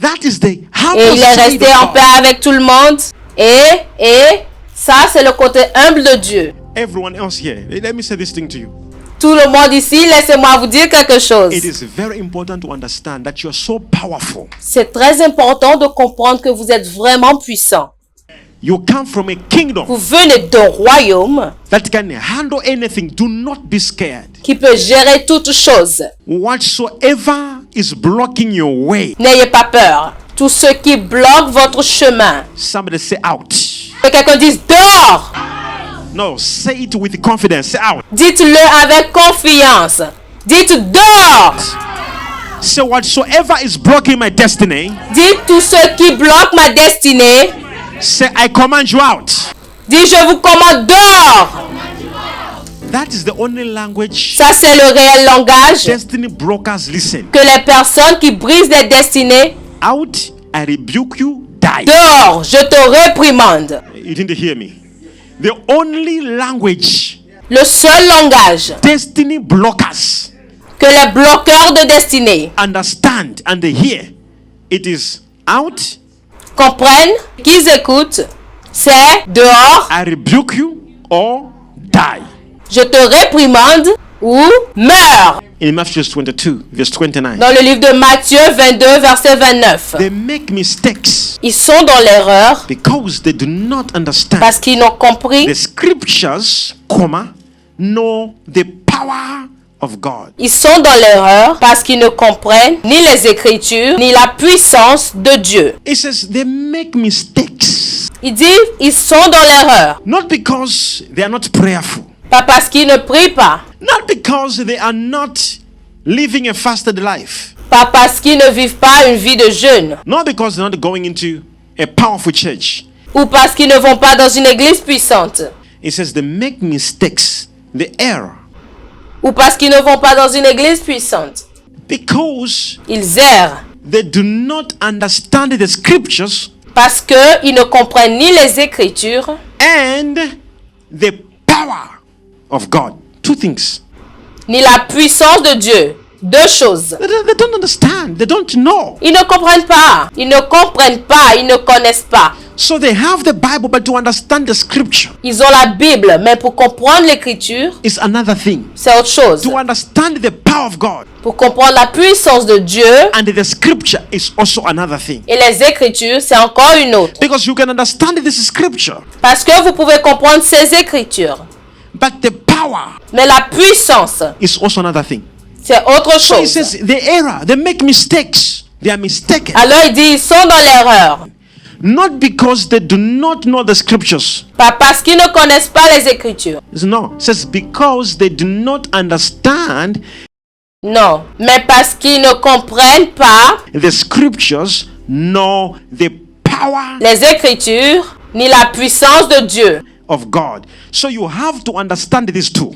Speaker 1: that is the humble
Speaker 2: et il est
Speaker 1: side
Speaker 2: resté
Speaker 1: of
Speaker 2: en
Speaker 1: God.
Speaker 2: paix avec tout le monde, et ça, c'est le côté humble de Dieu.
Speaker 1: Everyone else here, let me say this thing to you.
Speaker 2: Tout le monde ici, laissez-moi vous dire quelque chose.
Speaker 1: It is very important to understand that you are so powerful.
Speaker 2: C'est très important de comprendre que vous êtes vraiment puissant.
Speaker 1: You come from a kingdom
Speaker 2: Vous venez d'un royaume
Speaker 1: that can handle anything. Do not be scared.
Speaker 2: qui peut gérer toutes choses.
Speaker 1: Whatsoever is blocking your way,
Speaker 2: N'ayez pas peur. Tout ce qui bloque votre chemin.
Speaker 1: somebody say out.
Speaker 2: Que quelqu'un dise dehors.
Speaker 1: No, say it with confidence. Say out.
Speaker 2: Dites-le avec confiance. Dites dehors.
Speaker 1: Say whatsoever is blocking my destiny.
Speaker 2: Dites tout ce qui bloque ma destinée.
Speaker 1: Say I command you out.
Speaker 2: Dites je vous commande dehors.
Speaker 1: That is the only language
Speaker 2: Ça c'est le réel langage
Speaker 1: destiny brokers listen.
Speaker 2: que les personnes qui brisent les destinées.
Speaker 1: Out, I rebuke you, die.
Speaker 2: Dehors, je te réprimande.
Speaker 1: You didn't hear me. The only language
Speaker 2: Le seul langage
Speaker 1: destiny blockers
Speaker 2: que les bloqueurs de destinée
Speaker 1: understand and they hear, it is out,
Speaker 2: comprennent, qu'ils écoutent, c'est dehors,
Speaker 1: I rebuke you, or die.
Speaker 2: je te réprimande ou meurs.
Speaker 1: In Matthew 22, verse 29.
Speaker 2: Dans le livre de Matthieu 22, verset 29.
Speaker 1: They make mistakes
Speaker 2: Ils sont dans l'erreur
Speaker 1: because they do not understand
Speaker 2: parce qu'ils n'ont compris.
Speaker 1: the scriptures, nor the power of God.
Speaker 2: Ils sont dans l'erreur parce qu'ils ne comprennent ni les Écritures, ni la puissance de Dieu.
Speaker 1: It says they make mistakes
Speaker 2: Il dit, ils sont dans l'erreur.
Speaker 1: not because they are not prayerful,
Speaker 2: Pas parce qu'ils ne prient pas.
Speaker 1: not because they are not living a fasted life,
Speaker 2: Pas parce qu'ils ne vivent pas une vie de jeûne.
Speaker 1: not because they're not going into a powerful church.
Speaker 2: Ou parce qu'ils ne vont pas dans une église puissante.
Speaker 1: It says they make mistakes, they err,
Speaker 2: Ou parce qu'ils ne vont pas dans une église puissante.
Speaker 1: because
Speaker 2: Ils errent.
Speaker 1: they do not understand the scriptures
Speaker 2: Parce qu'ils ne comprennent ni les Écritures,
Speaker 1: and the power of God. Two things.
Speaker 2: ni la puissance de Dieu. Deux choses.
Speaker 1: They don't understand. They don't know.
Speaker 2: Ils ne comprennent pas. Ils ne comprennent pas. Ils ne connaissent pas.
Speaker 1: So they have the Bible, but to understand the scripture
Speaker 2: Ils ont la Bible, mais pour comprendre l'Écriture,
Speaker 1: is another thing.
Speaker 2: c'est autre chose.
Speaker 1: To understand the power of God
Speaker 2: Pour comprendre la puissance de Dieu
Speaker 1: and the scripture is also another thing.
Speaker 2: et les Écritures, c'est encore une autre.
Speaker 1: Because you can understand this scripture,
Speaker 2: Parce que vous pouvez comprendre ces Écritures,
Speaker 1: but the power
Speaker 2: mais la puissance,
Speaker 1: is also another thing.
Speaker 2: c'est autre
Speaker 1: So it
Speaker 2: chose.
Speaker 1: says they error, they make mistakes, they are mistaken.
Speaker 2: Alors il dit, ils sont dans l'erreur.
Speaker 1: Not because they do not know the scriptures.
Speaker 2: Pas parce qu'ils ne connaissent pas les Écritures.
Speaker 1: No, it says because they do not understand
Speaker 2: Non, mais parce qu'ils ne comprennent pas
Speaker 1: the scriptures nor the power
Speaker 2: les Écritures ni la puissance de Dieu.
Speaker 1: of God. So you have to understand these two.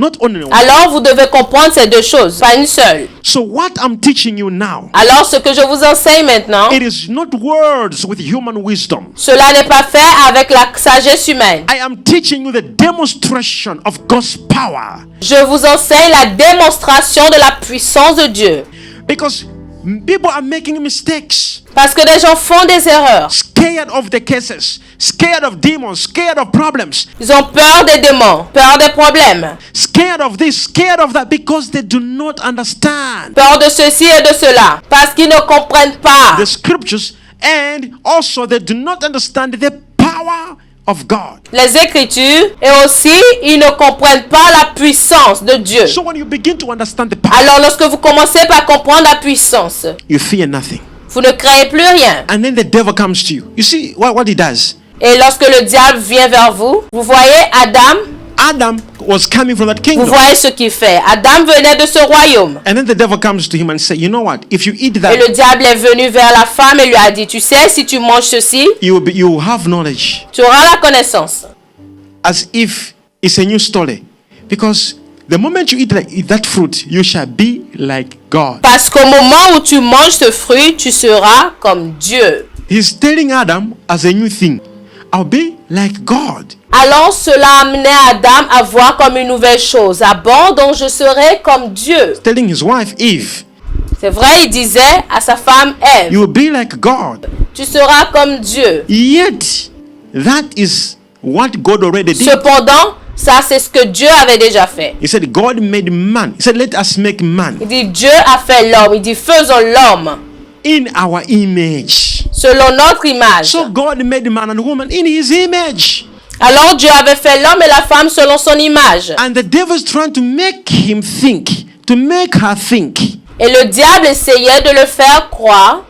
Speaker 1: Not only one.
Speaker 2: Alors vous devez comprendre ces deux choses, pas une seule.
Speaker 1: So what I'm teaching you now,
Speaker 2: Alors ce que je vous enseigne maintenant,
Speaker 1: it is not words with human wisdom.
Speaker 2: cela n'est pas fait avec la sagesse humaine.
Speaker 1: I am teaching you the demonstration of God's power.
Speaker 2: Je vous enseigne la démonstration de la puissance de Dieu.
Speaker 1: Because people are making mistakes,
Speaker 2: Parce que des gens font des erreurs.
Speaker 1: scared of the cases, scared of demons, scared of problems,
Speaker 2: Ils ont peur des démons, peur des problèmes,
Speaker 1: scared of this, scared of that, because they do not understand
Speaker 2: peur de ceci et de cela. Parce qu'ils ne comprennent pas
Speaker 1: the scriptures, and also they do not understand the power of God.
Speaker 2: les Écritures et aussi ils ne comprennent pas la puissance de Dieu.
Speaker 1: So when you begin to understand the power,
Speaker 2: Alors lorsque vous commencez par comprendre la puissance,
Speaker 1: you fear nothing.
Speaker 2: vous ne craignez plus rien.
Speaker 1: And then the devil comes to you. You see what he does?
Speaker 2: Et lorsque le diable vient vers vous, vous voyez
Speaker 1: Adam was coming from that
Speaker 2: vous
Speaker 1: kingdom.
Speaker 2: voyez ce qu'il fait. Adam venait de ce royaume.
Speaker 1: And then the devil comes to him and say, you know what? If you eat
Speaker 2: Et
Speaker 1: that,
Speaker 2: le diable est venu vers la femme et lui a dit, tu sais, si tu manges ceci,
Speaker 1: you will have knowledge.
Speaker 2: tu auras la connaissance.
Speaker 1: As if it's a new story. Because the moment you eat that fruit, you shall be like God.
Speaker 2: Parce qu'au moment où tu manges ce fruit, tu seras comme Dieu.
Speaker 1: He's telling Adam as a new thing, I'll be like God.
Speaker 2: Alors cela amenait Adam à voir comme une nouvelle chose. Ah bon, donc je serai comme Dieu.
Speaker 1: Telling his wife Eve,
Speaker 2: C'est vrai, il disait à sa femme Ève,
Speaker 1: you will be like God.
Speaker 2: tu seras comme Dieu.
Speaker 1: Yet, that is what God already did.
Speaker 2: Cependant, ça c'est ce que Dieu avait déjà fait.
Speaker 1: He said, God made man. He said, let us make man
Speaker 2: Il dit Dieu a fait l'homme. Il dit faisons l'homme
Speaker 1: in our image.
Speaker 2: selon notre image.
Speaker 1: So God made man and woman in his image.
Speaker 2: Alors Dieu avait fait l'homme et la femme selon son image.
Speaker 1: And the devil is trying to make him think, to make her think,
Speaker 2: Et le diable essayait de faire croire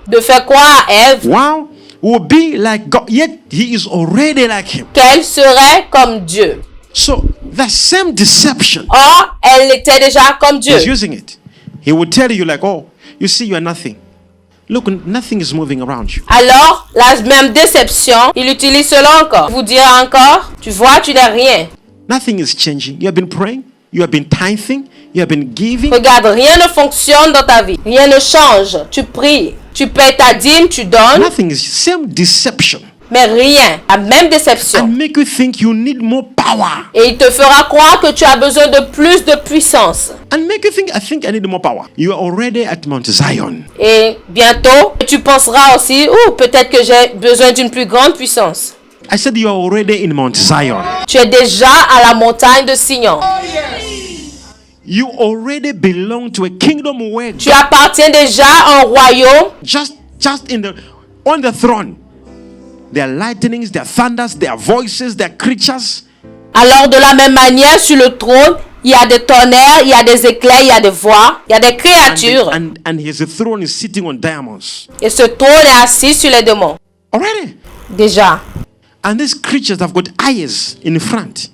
Speaker 2: à Ève
Speaker 1: wow, will be like God. Yet he is already like him.
Speaker 2: qu'elle serait comme Dieu.
Speaker 1: So the same deception,
Speaker 2: Or, elle était déjà comme Dieu.
Speaker 1: he's using it. He will tell you like, oh, you see, you are nothing. Look, nothing is moving around you.
Speaker 2: Alors, la même déception, il utilise cela encore. Il vous dira encore, tu vois, tu n'es rien.
Speaker 1: Nothing is changing. You have been praying. You have been tithing. You have been giving.
Speaker 2: Regarde, rien ne fonctionne dans ta vie. Rien ne change. Tu pries, tu paies ta dîme, tu donnes,
Speaker 1: Nothing is same deception.
Speaker 2: mais rien. La même déception.
Speaker 1: And make you think you need more power.
Speaker 2: Et il te fera croire que tu as besoin de plus de puissance.
Speaker 1: And make you think, I think I need more power. You are already at Mount Zion.
Speaker 2: Et bientôt, tu penseras aussi, peut-être que j'ai besoin d'une plus grande puissance.
Speaker 1: I said you are already in Mount Zion.
Speaker 2: Tu es déjà à la montagne de Sion.
Speaker 1: You already belong to a kingdom where
Speaker 2: Tu appartiens déjà à un royaume.
Speaker 1: just on the throne. There are lightnings, there are thunders, there are voices, there are creatures.
Speaker 2: Alors de la même manière, sur le trône, il y a des tonnerres, il y a des éclairs, il y a des voix, il y a des créatures.
Speaker 1: And his throne is sitting on diamonds.
Speaker 2: Et ce trône est assis sur les démons.
Speaker 1: Already.
Speaker 2: Déjà.
Speaker 1: And these creatures have got eyes in front,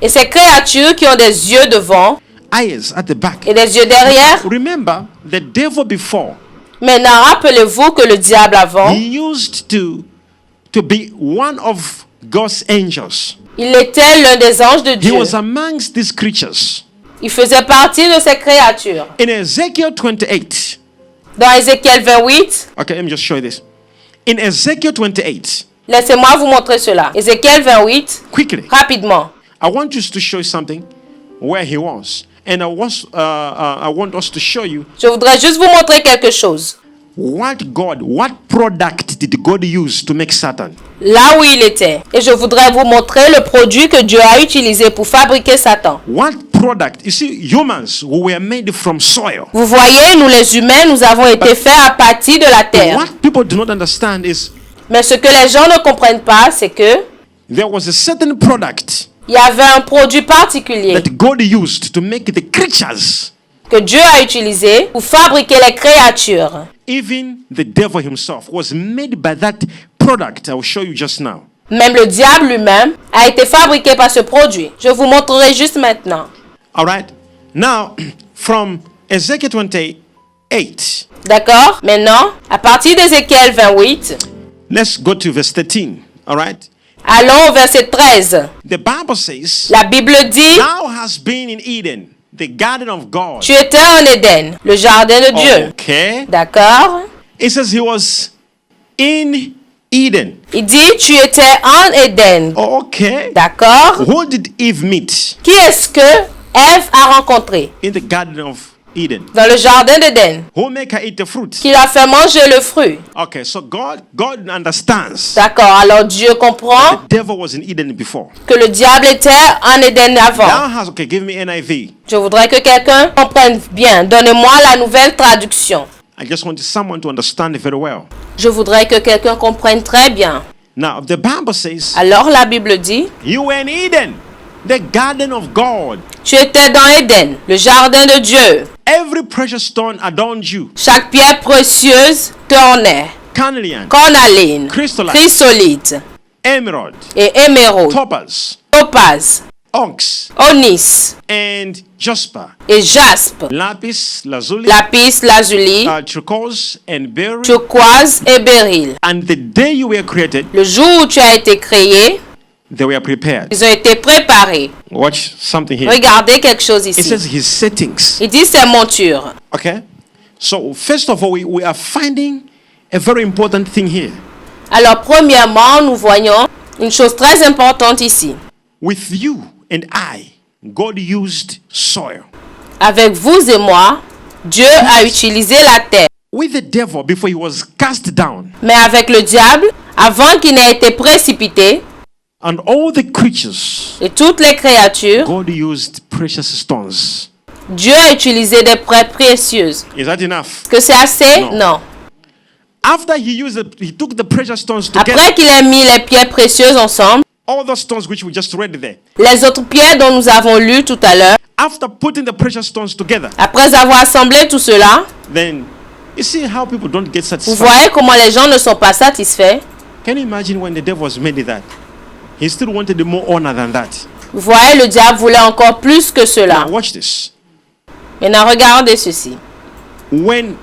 Speaker 2: Et ces créatures qui ont des yeux devant
Speaker 1: eyes at the back.
Speaker 2: et des yeux derrière.
Speaker 1: Remember, the devil before,
Speaker 2: Maintenant, rappelez-vous que le diable avant,
Speaker 1: he used to be one of God's angels.
Speaker 2: il était l'un des anges de
Speaker 1: He
Speaker 2: Dieu.
Speaker 1: was amongst these creatures.
Speaker 2: Il faisait partie de ces créatures.
Speaker 1: In Ezekiel 28,
Speaker 2: Dans Ézéchiel 28,
Speaker 1: okay, let me just show you this. In Ezekiel 28,
Speaker 2: laissez-moi vous montrer cela. Ézéchiel 28,
Speaker 1: quickly,
Speaker 2: rapidement.
Speaker 1: I want you to show you something where he was. And I want us to show you
Speaker 2: Je voudrais juste vous montrer quelque chose.
Speaker 1: what product did God use to make Satan?
Speaker 2: Là où il était. Et je voudrais vous montrer le produit que Dieu a utilisé pour fabriquer Satan.
Speaker 1: What product? You see, humans who were made from soil.
Speaker 2: Vous voyez, nous les humains, nous avons été faits à partir de la terre.
Speaker 1: What people do not understand is
Speaker 2: Mais ce que les gens ne comprennent pas, c'est que
Speaker 1: there was a certain product
Speaker 2: il y avait un produit particulier
Speaker 1: that God used to make the creatures.
Speaker 2: que Dieu a utilisé pour fabriquer les créatures.
Speaker 1: Even the devil himself was made by that product. I will show you just now.
Speaker 2: Même le diable lui-même a été fabriqué par ce produit. Je vous montrerai juste maintenant.
Speaker 1: All right. Now, from Ezekiel 28,
Speaker 2: D'accord? Maintenant, à partir d'Ézéchiel 28,
Speaker 1: let's go to verse 13. All right.
Speaker 2: allons au verset 13.
Speaker 1: The Bible says,
Speaker 2: La Bible dit,
Speaker 1: thou hast been in Eden, the garden of God.
Speaker 2: tu étais en Éden, le jardin de Dieu.
Speaker 1: Okay.
Speaker 2: D'accord?
Speaker 1: It says he was in Eden.
Speaker 2: Il dit, tu étais en Éden.
Speaker 1: Okay.
Speaker 2: D'accord?
Speaker 1: Who did Eve meet
Speaker 2: Qui est-ce que Ève a rencontré
Speaker 1: in the garden of Eden?
Speaker 2: dans le jardin d'Éden?
Speaker 1: Who make her eat the fruit?
Speaker 2: Qui lui a fait manger le fruit?
Speaker 1: Okay, so God understands
Speaker 2: D'accord, alors Dieu comprend
Speaker 1: the devil was in Eden before.
Speaker 2: que le diable était en Éden avant.
Speaker 1: Okay, give me NIV.
Speaker 2: Je voudrais que quelqu'un comprenne bien. Donnez-moi la nouvelle traduction.
Speaker 1: I just want someone to understand it very well.
Speaker 2: Je voudrais que quelqu'un comprenne très bien.
Speaker 1: Now, the Bible says,
Speaker 2: Alors la Bible dit,
Speaker 1: you were in Eden, the garden of God.
Speaker 2: tu étais dans Éden, le jardin de Dieu.
Speaker 1: Every precious stone adorned you.
Speaker 2: Chaque pierre précieuse t'ornait.
Speaker 1: Carnelian,
Speaker 2: Cornaline,
Speaker 1: Chrysolite,
Speaker 2: chrysolite
Speaker 1: emerald,
Speaker 2: et émeraude,
Speaker 1: topaz,
Speaker 2: topaz,
Speaker 1: onyx,
Speaker 2: onyx
Speaker 1: and jasper,
Speaker 2: et jaspe,
Speaker 1: lapis lazuli,
Speaker 2: lapis lazuli,
Speaker 1: turquoise, and beryl.
Speaker 2: turquoise et béryl.
Speaker 1: And the day you were created,
Speaker 2: Le jour où tu as été créé,
Speaker 1: they were prepared.
Speaker 2: ils ont été préparés.
Speaker 1: Watch something here.
Speaker 2: Regardez quelque chose
Speaker 1: It
Speaker 2: ici.
Speaker 1: says his settings.
Speaker 2: Il dit ses montures.
Speaker 1: Okay? So, first of all, we are finding a very important thing here.
Speaker 2: Alors, premièrement, nous voyons une chose très importante ici.
Speaker 1: with you and I, God used soil.
Speaker 2: Avec vous et moi, Dieu a utilisé la terre.
Speaker 1: With the devil before he was cast down,
Speaker 2: Mais avec le diable, avant qu'il n'ait été précipité,
Speaker 1: and all the creatures,
Speaker 2: et toutes les créatures,
Speaker 1: God used precious stones.
Speaker 2: Dieu a utilisé des pierres précieuses.
Speaker 1: Is that enough?
Speaker 2: Que c'est assez? Non.
Speaker 1: After he took the precious stones together,
Speaker 2: Après qu'il ait mis les pierres précieuses ensemble,
Speaker 1: all those stones which we just read there,
Speaker 2: les autres pierres dont nous avons lu tout à l'heure,
Speaker 1: after putting the precious stones together,
Speaker 2: après avoir assemblé tout cela,
Speaker 1: then you see how people don't get
Speaker 2: vous
Speaker 1: satisfied.
Speaker 2: voyez comment les gens ne sont pas satisfaits.
Speaker 1: Can you imagine when the devil was made that? He still wanted more honor than that.
Speaker 2: Vous voyez, le diable voulait encore plus que cela.
Speaker 1: Now watch this.
Speaker 2: Maintenant, regardez ceci.
Speaker 1: When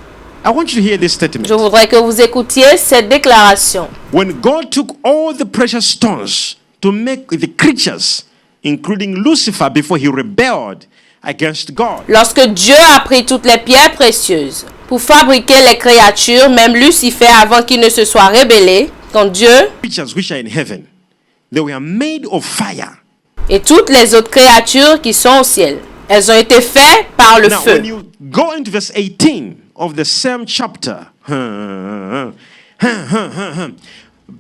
Speaker 1: I want you to hear this statement.
Speaker 2: Je voudrais que vous écoutiez cette déclaration.
Speaker 1: When God took all the precious stones to make the creatures, including Lucifer, before he rebelled against God.
Speaker 2: Lorsque Dieu a pris toutes les pierres précieuses pour fabriquer les créatures, même Lucifer, avant qu'il ne se soit rébellé contre Dieu,
Speaker 1: Creatures which are in heaven, they were made of fire.
Speaker 2: et toutes les autres créatures qui sont au ciel, elles ont été faites par le
Speaker 1: Now,
Speaker 2: feu.
Speaker 1: when you go into verse 18 of the same chapter,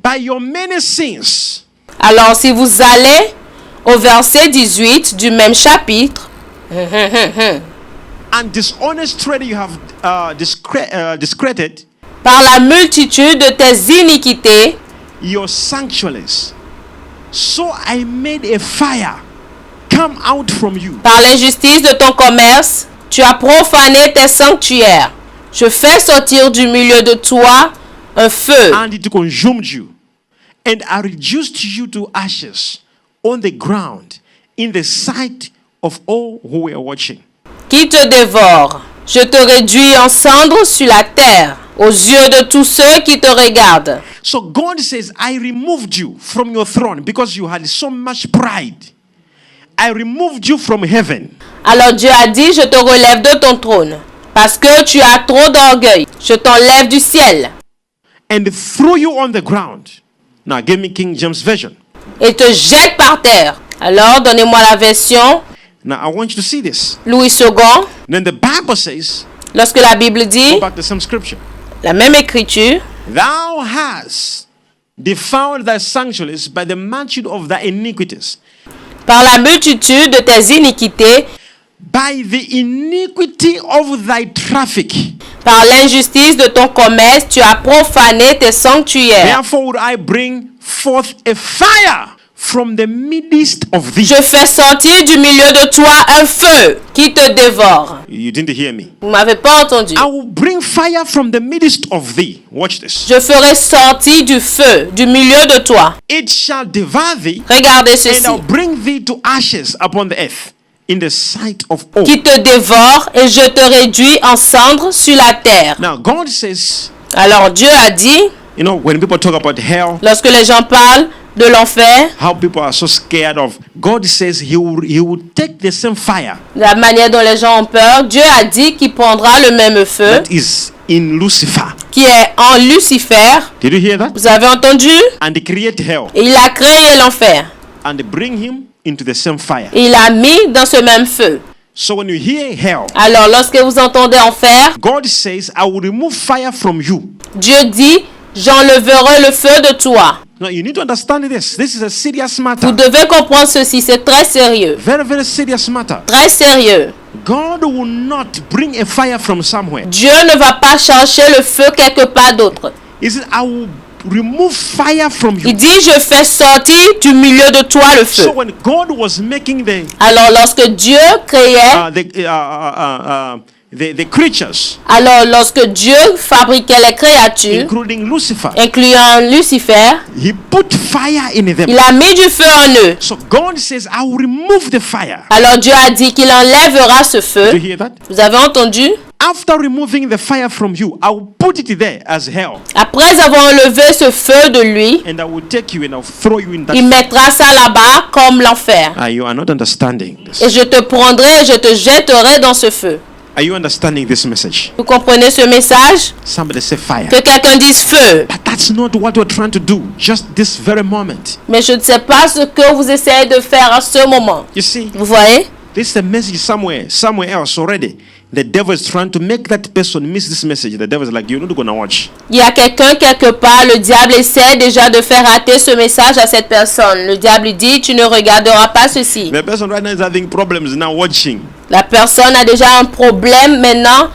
Speaker 1: by your many sins,
Speaker 2: Alors, si vous allez au verset 18 du même chapitre,
Speaker 1: and dishonest trade you have discredited,
Speaker 2: par la multitude de tes iniquités,
Speaker 1: your sanctuaries. So I made a fire come out from you.
Speaker 2: par l'injustice de ton commerce, tu as profané tes sanctuaires. Je fais sortir du milieu de toi un feu
Speaker 1: And it consumed you. And I reduced you to ashes on the ground in the sight of all who were watching.
Speaker 2: qui te dévore. Je te réduis en cendres sur la terre, aux yeux de tous ceux qui te regardent.
Speaker 1: So God says, I removed you from your throne because you had so much pride. I removed you from heaven.
Speaker 2: Alors Dieu a dit, je te relève de ton trône, parce que tu as trop d'orgueil. Je t'enlève du ciel
Speaker 1: And threw you on the ground. Now give me King James Version.
Speaker 2: et te jette par terre. Alors donnez-moi la version
Speaker 1: Now I want you to see this.
Speaker 2: Louis II.
Speaker 1: Then the Bible says,
Speaker 2: Lorsque la Bible dit,
Speaker 1: go back to the same scripture.
Speaker 2: la même écriture,
Speaker 1: Thou hast defiled thy sanctuaries by the multitude of thy iniquities.
Speaker 2: par la multitude de tes iniquités,
Speaker 1: By the iniquity of thy traffic.
Speaker 2: par l'injustice de ton commerce, tu as profané tes sanctuaires.
Speaker 1: Therefore would I bring forth a fire from the midst of thee.
Speaker 2: Je fais sortir du milieu de toi un feu qui te dévore.
Speaker 1: You didn't hear me.
Speaker 2: Vous m'avez pas entendu.
Speaker 1: I will bring fire from the midst of thee. Watch this.
Speaker 2: Je ferai sortir du feu du milieu de toi.
Speaker 1: It shall devour thee,
Speaker 2: Regardez
Speaker 1: and
Speaker 2: ceci.
Speaker 1: I'll bring thee to ashes upon the earth in the sight of all.
Speaker 2: Qui te dévore et je te réduis en cendres sur la terre.
Speaker 1: Now God says,
Speaker 2: Alors Dieu a dit,
Speaker 1: you know, when people talk about hell,
Speaker 2: lorsque les gens parlent de l'enfer,
Speaker 1: how people are so scared of, God says he will take the same fire
Speaker 2: la manière dont les gens ont peur, Dieu a dit qu'il prendra le même feu
Speaker 1: that is in Lucifer.
Speaker 2: qui est en Lucifer.
Speaker 1: Did you hear that?
Speaker 2: Vous avez entendu?
Speaker 1: And he create hell
Speaker 2: Et il a créé l'enfer.
Speaker 1: and bring him into the same fire.
Speaker 2: Et il a mis dans ce même feu.
Speaker 1: So when you hear hell,
Speaker 2: Alors lorsque vous entendez enfer,
Speaker 1: God says, I will remove fire from you.
Speaker 2: Dieu dit, j'enlèverai le feu de toi.
Speaker 1: Now you need to understand this. This is a serious
Speaker 2: Vous
Speaker 1: matter.
Speaker 2: devez comprendre ceci, c'est très sérieux.
Speaker 1: Very, very serious matter.
Speaker 2: Très sérieux.
Speaker 1: God will not bring a fire from somewhere.
Speaker 2: Dieu ne va pas chercher le feu quelque part d'autre.
Speaker 1: He said, I will remove fire from
Speaker 2: Il
Speaker 1: you.
Speaker 2: dit, je fais sortir du milieu de toi le feu.
Speaker 1: So when God was making
Speaker 2: Alors lorsque Dieu créait,
Speaker 1: the creatures,
Speaker 2: alors lorsque Dieu fabriquait les créatures,
Speaker 1: including Lucifer,
Speaker 2: incluant Lucifer,
Speaker 1: he put fire in them.
Speaker 2: il a mis du feu en eux.
Speaker 1: So God says, I will remove the fire.
Speaker 2: Alors Dieu a dit qu'il enlèvera ce
Speaker 1: Do
Speaker 2: feu.
Speaker 1: you hear that?
Speaker 2: Vous avez entendu?
Speaker 1: After removing the fire from you, I will put it there as hell.
Speaker 2: Après avoir enlevé ce feu de lui,
Speaker 1: And I will take you and I'll throw you in that
Speaker 2: il
Speaker 1: fire.
Speaker 2: mettra ça là-bas comme l'enfer.
Speaker 1: You are not understanding this.
Speaker 2: Et je te prendrai et je te jetterai dans ce feu.
Speaker 1: Are you understanding this message?
Speaker 2: Vous comprenez ce message?
Speaker 1: Somebody say fire.
Speaker 2: Que quelqu'un dise feu.
Speaker 1: But that's not what we're trying to do. Just this very moment.
Speaker 2: Mais je ne sais pas ce que vous essayez de faire à ce moment.
Speaker 1: You see,
Speaker 2: Vous voyez?
Speaker 1: this is a message somewhere else already. The devil is trying to make that person miss this message. The devil is like, you're not going to watch.
Speaker 2: Il y a quelqu'un quelque part, le diable essaie déjà de faire rater ce message à cette personne. Le diable dit, tu ne regarderas pas ceci.
Speaker 1: The person right now is having problems now watching.
Speaker 2: La personne a déjà un problème maintenant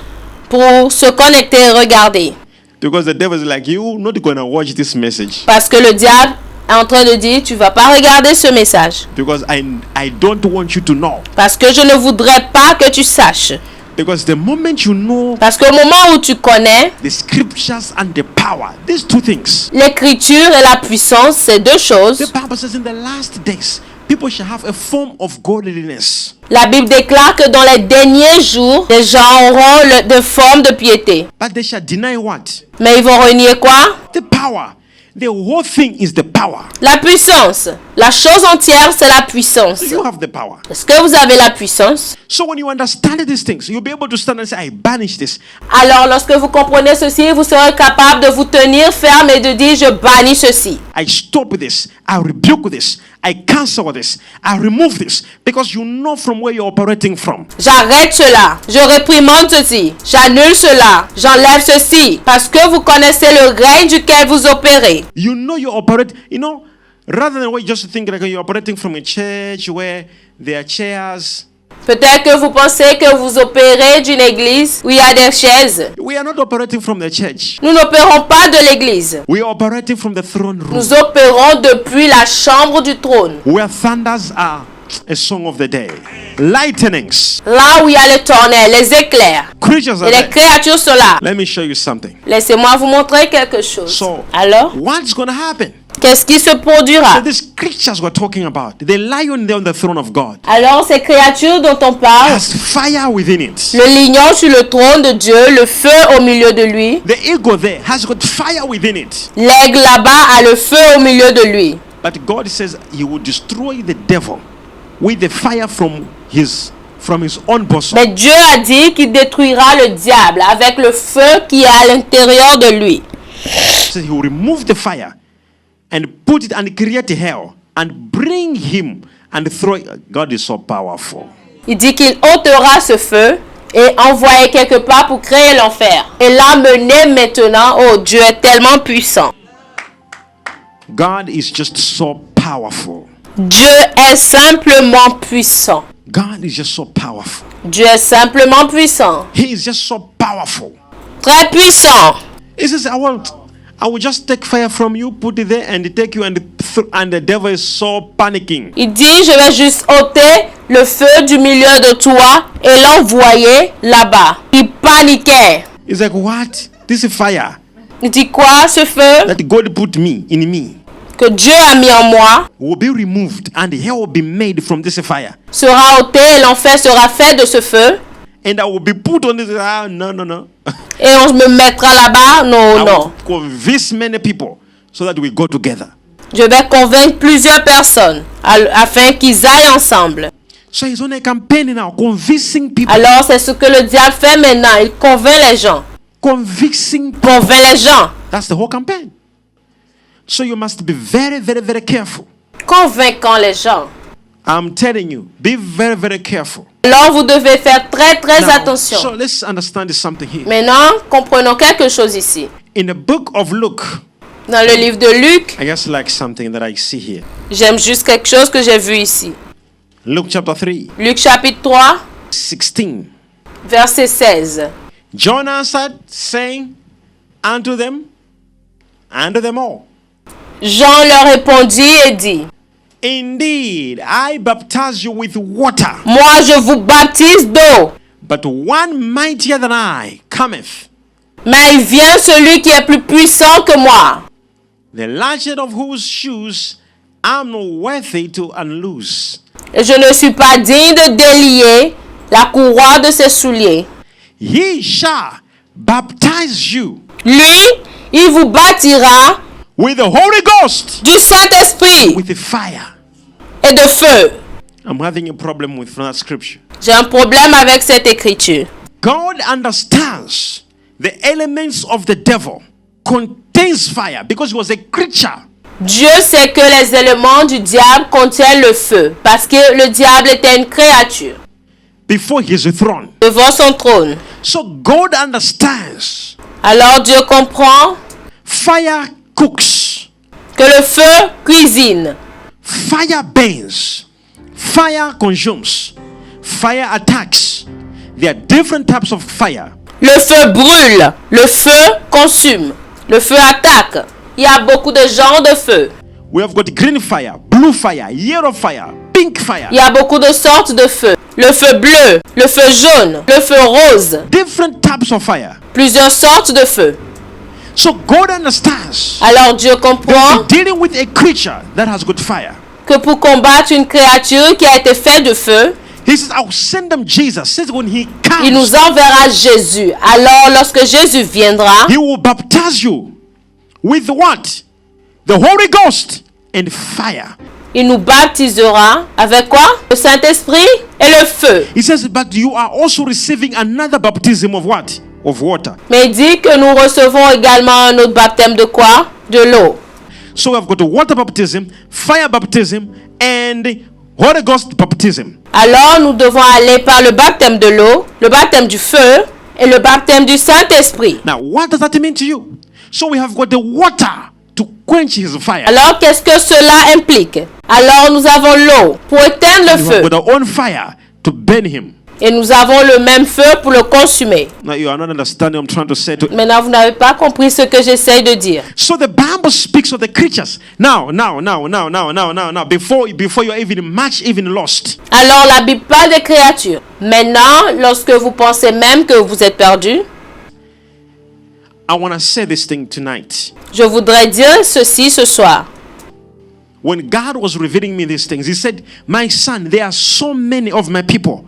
Speaker 2: pour se connecter et regarder.
Speaker 1: Because the devil is like, you're not going to watch this message.
Speaker 2: Parce que le diable est en train de dire, tu vas pas regarder ce message.
Speaker 1: Because I don't want you to know.
Speaker 2: Parce que je ne voudrais pas que tu saches.
Speaker 1: Because the moment you know
Speaker 2: Parce qu'au moment où tu connais
Speaker 1: the scriptures and the power, these two things.
Speaker 2: l'écriture et la puissance, c'est deux choses.
Speaker 1: The Bible says in the last days, people shall have a form of godliness.
Speaker 2: La Bible déclare que dans les derniers jours, les gens auront de forme de piété.
Speaker 1: But they shall deny what?
Speaker 2: Mais ils vont renier quoi?
Speaker 1: The power. The whole thing is the power.
Speaker 2: La puissance. La chose entière, c'est la puissance.
Speaker 1: So you have the power.
Speaker 2: Est-ce que vous avez la puissance?
Speaker 1: So when you understand these things, you'll be able to stand and say, I banish this.
Speaker 2: Alors, lorsque vous comprenez ceci, vous serez capable de vous tenir ferme et de dire, je bannis ceci.
Speaker 1: I stop this. I rebuke this. I cancel this. I remove this. Because you know from where you're operating from.
Speaker 2: J'arrête cela. Je réprimande ceci. J'annule cela. J'enlève ceci. Parce que vous connaissez le règne duquel vous opérez.
Speaker 1: You know you operate, rather than what you just think like you're operating from a church where there are chairs.
Speaker 2: Peut-être que vous pensez que vous opérez d'une église où il y a des chaises.
Speaker 1: We are not operating from the church.
Speaker 2: Nous n'opérons pas de l'église.
Speaker 1: We are operating from the throne room.
Speaker 2: Nous opérons depuis la chambre du trône.
Speaker 1: Where thunders are a song of the day. Lightnings.
Speaker 2: Là où il y a le tonnerre, les éclairs.
Speaker 1: Creatures are
Speaker 2: Et les
Speaker 1: there.
Speaker 2: créatures sont là.
Speaker 1: Let me show you something.
Speaker 2: Laissez-moi vous montrer quelque chose.
Speaker 1: So,
Speaker 2: Alors,
Speaker 1: what's going to happen?
Speaker 2: qu'est-ce qui se
Speaker 1: So
Speaker 2: produira?
Speaker 1: these creatures we're talking about, the lion there on the throne of God,
Speaker 2: Alors, ces créatures dont on parle,
Speaker 1: has fire within it.
Speaker 2: le lion sur le trône de Dieu, le feu au milieu de lui.
Speaker 1: The eagle there has got fire within it.
Speaker 2: L'aigle là-bas a le feu au milieu de lui.
Speaker 1: But God says he will destroy the devil with the fire from his own bosom.
Speaker 2: Mais Dieu a dit qu'il détruira le diable avec le feu qui est à l'intérieur de lui.
Speaker 1: So he will remove the fire and put it and create hell and bring him and throw it. God is so powerful.
Speaker 2: Il dit qu'il ôtera ce feu et envoyer quelque part pour créer l'enfer. Et l'amener maintenant, oh Dieu est tellement puissant.
Speaker 1: God is just so powerful.
Speaker 2: Dieu est simplement puissant.
Speaker 1: God is just so powerful.
Speaker 2: Dieu est simplement puissant.
Speaker 1: He is just so powerful.
Speaker 2: Très puissant.
Speaker 1: He says, I will just take fire from you, put it there, and take you, and the devil is so panicking.
Speaker 2: Il dit, je vais juste ôter le feu du milieu de toi et l'envoyer là-bas. Il paniquait.
Speaker 1: He's like, what? This is fire
Speaker 2: Il dit quoi, ce feu
Speaker 1: that God put in me
Speaker 2: que Dieu a mis en moi
Speaker 1: will be removed, and hell will be made from this fire.
Speaker 2: sera ôté et l'enfer sera fait de ce feu.
Speaker 1: And I will be put on this. No.
Speaker 2: Et on me mettra là-bas. Non,
Speaker 1: I
Speaker 2: non.
Speaker 1: will convince many people so that we go together.
Speaker 2: Je vais convaincre plusieurs personnes afin qu'ils aillent ensemble.
Speaker 1: So he's on a campaign now, convincing people.
Speaker 2: Alors c'est ce que le diable fait maintenant. Il convainc les gens.
Speaker 1: Convincing people.
Speaker 2: Convainc les gens.
Speaker 1: That's the whole campaign. So you must be very, very, very careful.
Speaker 2: Convaincant les gens.
Speaker 1: I'm telling you, be very, very careful.
Speaker 2: Alors vous devez faire très très
Speaker 1: Now,
Speaker 2: attention.
Speaker 1: so let's understand something here.
Speaker 2: Maintenant, comprenons quelque chose ici.
Speaker 1: In the book of Luke,
Speaker 2: Dans le livre de Luc,
Speaker 1: I just like something that I see here.
Speaker 2: j'aime juste quelque chose que j'ai vu ici.
Speaker 1: Luke chapter 3,
Speaker 2: Luc chapitre 3,
Speaker 1: 16.
Speaker 2: verset 16.
Speaker 1: John answered, saying unto them all,
Speaker 2: Jean leur répondit et dit,
Speaker 1: Indeed, I baptize you with water,
Speaker 2: moi je vous baptise d'eau,
Speaker 1: but one mightier than I cometh,
Speaker 2: mais il vient celui qui est plus puissant que moi,
Speaker 1: the latchet of whose shoes I'm not worthy to unloose.
Speaker 2: et je ne suis pas digne de délier la courroie de ses souliers.
Speaker 1: He shall baptize you
Speaker 2: Lui, il vous baptira
Speaker 1: with the Holy Ghost,
Speaker 2: du Saint-Esprit
Speaker 1: with the fire.
Speaker 2: et de feu.
Speaker 1: I'm having a problem with that scripture.
Speaker 2: J'ai un problème avec cette écriture.
Speaker 1: God understands the elements of the devil contains fire because he was a creature.
Speaker 2: Dieu sait que les éléments du diable contiennent le feu parce que le diable était une créature
Speaker 1: Before his throne.
Speaker 2: devant son trône.
Speaker 1: So God understands
Speaker 2: Alors Dieu comprend
Speaker 1: fire cooks,
Speaker 2: que le feu cuisine,
Speaker 1: fire burns, fire consumes, fire attacks. There are different types of fire.
Speaker 2: le feu brûle, le feu consume, le feu attaque. Il y a beaucoup de genres de feu.
Speaker 1: We have got green fire, blue fire, yellow fire, pink fire.
Speaker 2: Il y a beaucoup de sortes de feu. Le feu bleu, le feu jaune, le feu rose.
Speaker 1: Different types of fire.
Speaker 2: Plusieurs sortes de feu.
Speaker 1: So God understands
Speaker 2: Alors Dieu
Speaker 1: that
Speaker 2: comprend
Speaker 1: we're dealing with a creature that has got fire.
Speaker 2: que pour combattre une créature qui a été faite de feu,
Speaker 1: He says, I'll send them Jesus. Says when he
Speaker 2: il nous
Speaker 1: comes,
Speaker 2: enverra Jésus. Alors lorsque Jésus viendra,
Speaker 1: he will baptize you with what? The Holy Ghost and fire.
Speaker 2: il nous baptisera avec quoi? Le Saint-Esprit et le feu.
Speaker 1: He says, but you are also receiving another baptism of what? Of water.
Speaker 2: Mais il dit que nous recevons également un autre baptême de quoi? De l'eau.
Speaker 1: So we have got the water baptism, fire baptism, and Holy Ghost baptism.
Speaker 2: Alors nous devons aller par le baptême de l'eau, le baptême du feu et le baptême du Saint-Esprit.
Speaker 1: Now, what does that mean to you? So we have got the water to quench his fire.
Speaker 2: Alors qu'est-ce que cela implique? Alors nous avons l'eau pour éteindre le
Speaker 1: You
Speaker 2: feu
Speaker 1: have got our own fire to burn him.
Speaker 2: et nous avons le même feu pour le consumer.
Speaker 1: Now, you are not understanding what I'm trying to say.
Speaker 2: Maintenant vous n'avez pas compris ce que j'essaye de dire.
Speaker 1: So the Bible speaks of the creatures. Now, before you're even much even lost.
Speaker 2: Alors la Bible parle des créatures. Maintenant, lorsque vous pensez même que vous êtes perdu,
Speaker 1: I want to say this thing tonight.
Speaker 2: je voudrais dire ceci ce soir.
Speaker 1: When God was revealing me these things, he said, my son, there are so many of my people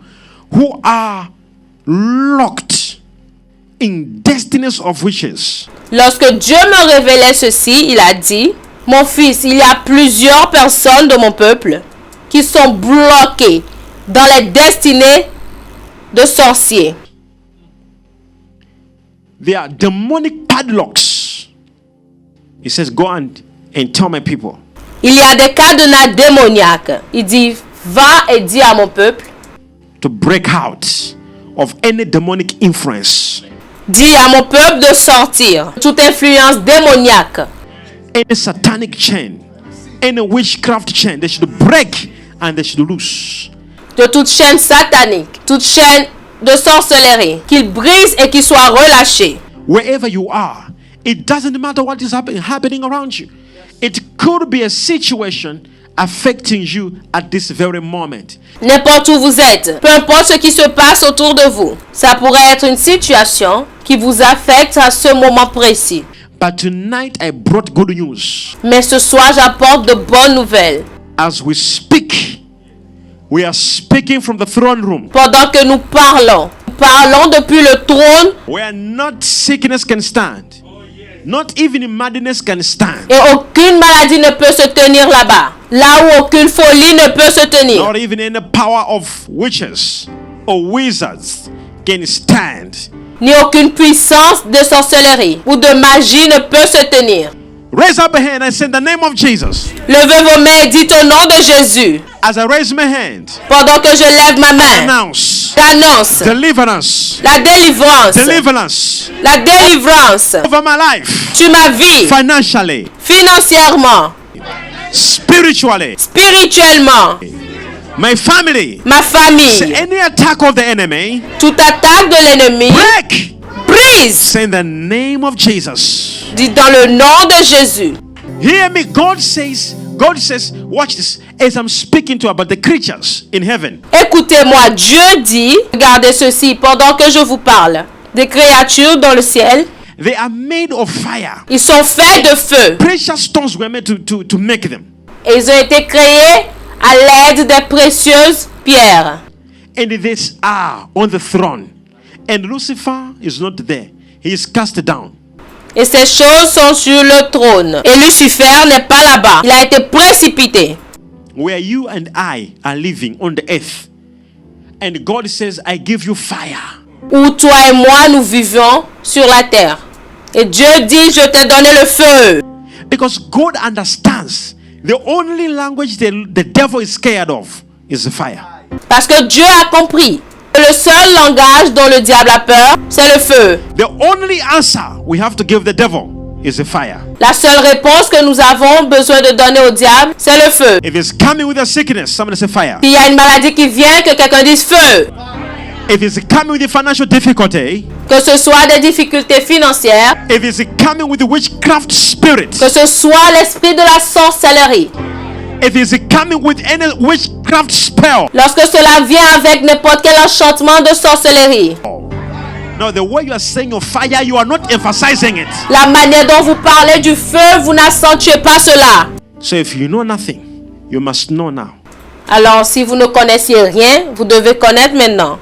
Speaker 1: who are locked in destinies of witches.
Speaker 2: Lorsque Dieu me révélait ceci, il a dit, mon fils, il y a plusieurs personnes de mon peuple qui sont bloquées dans les destinées de sorciers.
Speaker 1: There are demonic padlocks. He says, go and tell my people.
Speaker 2: Il y a des cadenas démoniaques. Il dit, va et dis à mon peuple,
Speaker 1: To break out of any demonic influence.
Speaker 2: dis à mon peuple de sortir toute influence démoniaque.
Speaker 1: Any satanic chain, any witchcraft chain, they should break and they should loose.
Speaker 2: De toute chaîne satanique, toute chaîne de sorcellerie, qu'il brise et qu'il soit relâché.
Speaker 1: Wherever you are, it doesn't matter what is happening around you. It could be a situation affecting you at this very moment.
Speaker 2: N'importe où vous êtes, peu importe ce qui se passe autour de vous, ça pourrait être une situation qui vous affecte à ce moment précis.
Speaker 1: But tonight I brought good news.
Speaker 2: Mais ce soir, j'apporte de bonnes nouvelles.
Speaker 1: As we speak, we are speaking from the throne room.
Speaker 2: Pendant que nous parlons depuis le trône
Speaker 1: Where not sickness can stand, not even madness can stand,
Speaker 2: et aucune maladie ne peut se tenir là-bas. Là où aucune folie ne peut se tenir.
Speaker 1: not even any power of witches or wizards can stand.
Speaker 2: Ni aucune puissance de sorcellerie ou de magie ne peut se tenir.
Speaker 1: Raise up a hand and say in the name of Jesus.
Speaker 2: Levez vos mains et dites au nom de Jésus.
Speaker 1: As I raise my hand,
Speaker 2: Pendant que je lève ma main,
Speaker 1: announce
Speaker 2: j'annonce
Speaker 1: deliverance,
Speaker 2: la délivrance.
Speaker 1: deliverance
Speaker 2: La délivrance
Speaker 1: over my life,
Speaker 2: sur ma vie,
Speaker 1: financially,
Speaker 2: financièrement,
Speaker 1: spiritually,
Speaker 2: spirituellement,
Speaker 1: my family.
Speaker 2: ma
Speaker 1: Say
Speaker 2: famille.
Speaker 1: any attack of the enemy,
Speaker 2: Toute attaque de l'ennemi
Speaker 1: break.
Speaker 2: brise.
Speaker 1: Say in the name of Jesus.
Speaker 2: Dit dans le nom de Jésus.
Speaker 1: Hear me. God says, watch this. As I'm speaking to about the creatures in heaven,
Speaker 2: Écoutez-moi, Dieu dit, regardez ceci pendant que je vous parle. Des créatures dans le ciel,
Speaker 1: they are made of fire.
Speaker 2: ils sont faits de feu.
Speaker 1: Precious stones were made to make them.
Speaker 2: Et ils ont été créés à l'aide des précieuses pierres.
Speaker 1: And these are on the throne. And Lucifer is not there. He is cast down.
Speaker 2: Et ces choses sont sur le trône. Et Lucifer n'est pas là-bas. Il a été précipité.
Speaker 1: Where you and I are living on the earth. And God says, I give you fire.
Speaker 2: où toi et moi nous vivons sur la terre. Et Dieu dit, je t'ai donné le feu.
Speaker 1: Because God understands the only language the devil is scared of is the fire.
Speaker 2: Parce que Dieu a compris que le seul langage dont le diable a peur, c'est le feu.
Speaker 1: The only answer we have to give the devil is the fire.
Speaker 2: La seule réponse que nous avons besoin de donner au diable, c'est le feu.
Speaker 1: If it's coming with a sickness, somebody say fire.
Speaker 2: S'il y a une maladie qui vient, que quelqu'un dise feu.
Speaker 1: If it's coming with a financial difficulty,
Speaker 2: Que ce soit des difficultés financières,
Speaker 1: if it's coming with a witchcraft spirit,
Speaker 2: que ce soit l'esprit de la sorcellerie,
Speaker 1: if it's coming with any witchcraft spell.
Speaker 2: lorsque cela vient avec n'importe quel enchantement de sorcellerie,
Speaker 1: Now, the way you are saying your fire, you are not emphasizing it.
Speaker 2: la manière dont vous parlez du feu, vous n'accentuez pas cela.
Speaker 1: So if you know nothing, you must know now.
Speaker 2: Alors, si vous ne connaissiez rien, vous devez connaître maintenant.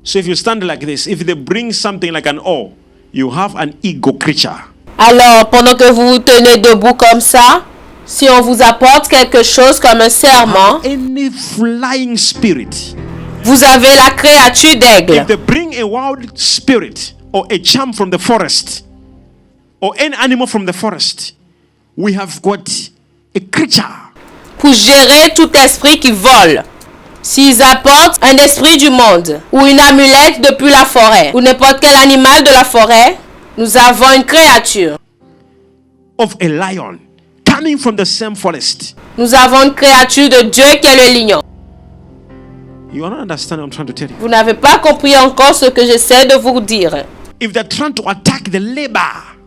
Speaker 1: So if you stand like this, if they bring something like an oar, you have an ego creature.
Speaker 2: Alors, pendant que vous vous tenez debout comme ça, si on vous apporte quelque chose comme un serment,
Speaker 1: Any flying spirit,
Speaker 2: vous avez la créature d'aigle.
Speaker 1: if they bring a wild spirit or a charm from the forest or any animal from the forest, we have got a creature.
Speaker 2: Pour gérer tout esprit qui vole. S'ils apportent un esprit du monde ou une amulette depuis la forêt ou n'importe quel animal de la forêt, nous avons une créature.
Speaker 1: Of a lion coming from the same forest.
Speaker 2: Nous avons une créature de Dieu qui est le lion.
Speaker 1: You don't understand what I'm trying to tell you.
Speaker 2: Vous n'avez pas compris encore ce que j'essaie de vous dire.
Speaker 1: If they're trying to attack the labor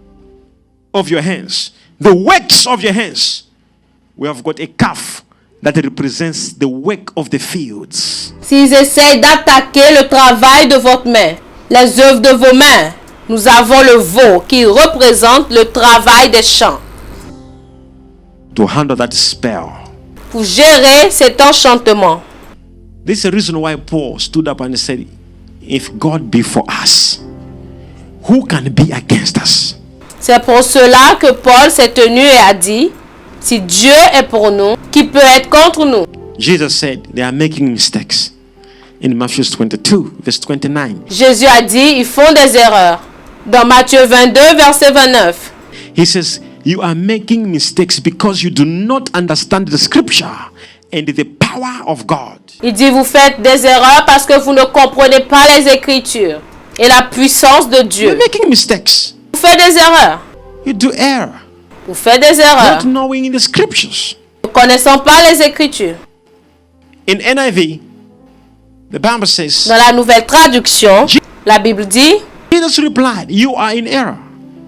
Speaker 1: of your hands, the works of your hands, we have got a calf that represents the work of the fields.
Speaker 2: S'ils essayent d'attaquer le travail de votre main, les œuvres de vos mains, nous avons le veau qui représente le travail des champs.
Speaker 1: To handle that spell.
Speaker 2: Pour gérer cet enchantement.
Speaker 1: This is the reason why Paul stood up and said, if God be for us, who can be against us?
Speaker 2: C'est pour cela que Paul s'est tenu et a dit, si Dieu est pour nous, qui peut être contre nous?
Speaker 1: Jesus said they are making mistakes. In Matthew 22, verse 29.
Speaker 2: Jésus a dit, ils font des erreurs. Dans Matthieu 22, verset 29.
Speaker 1: He says, you are making mistakes because you do not understand the scripture and the power of God.
Speaker 2: Il dit, vous faites des erreurs parce que vous ne comprenez pas les Écritures et la puissance de
Speaker 1: You're
Speaker 2: Dieu.
Speaker 1: making mistakes.
Speaker 2: Vous faites des erreurs.
Speaker 1: You do err.
Speaker 2: Vous faites des erreurs.
Speaker 1: Not knowing the scriptures.
Speaker 2: Ne connaissant pas les Écritures.
Speaker 1: In NIV, the Bible says,
Speaker 2: Dans la nouvelle traduction, la Bible dit,
Speaker 1: Jesus replied, you are in error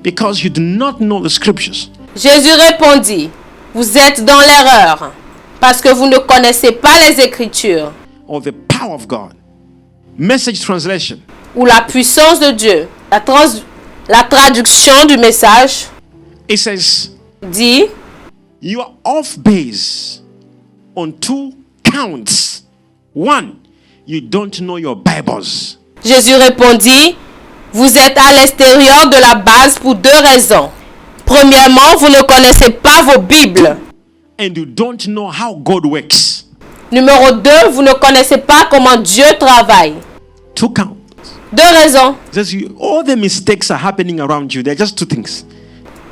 Speaker 1: because you do not know the scriptures.
Speaker 2: Jésus répondit, vous êtes dans l'erreur parce que vous ne connaissez pas les Écritures
Speaker 1: Or the power of God. Message translation.
Speaker 2: ou la puissance de Dieu. La traduction du message
Speaker 1: It says,
Speaker 2: dit,
Speaker 1: you are off base on two counts. One, you don't know your Bibles.
Speaker 2: Jésus répondit, vous êtes à l'extérieur de la base pour deux raisons. Premièrement, vous ne connaissez pas vos Bibles.
Speaker 1: And you don't know how God works.
Speaker 2: Numéro 2, vous ne connaissez pas comment Dieu travaille.
Speaker 1: Two counts.
Speaker 2: Deux raisons.
Speaker 1: Says all the mistakes are happening around you. They're just two things.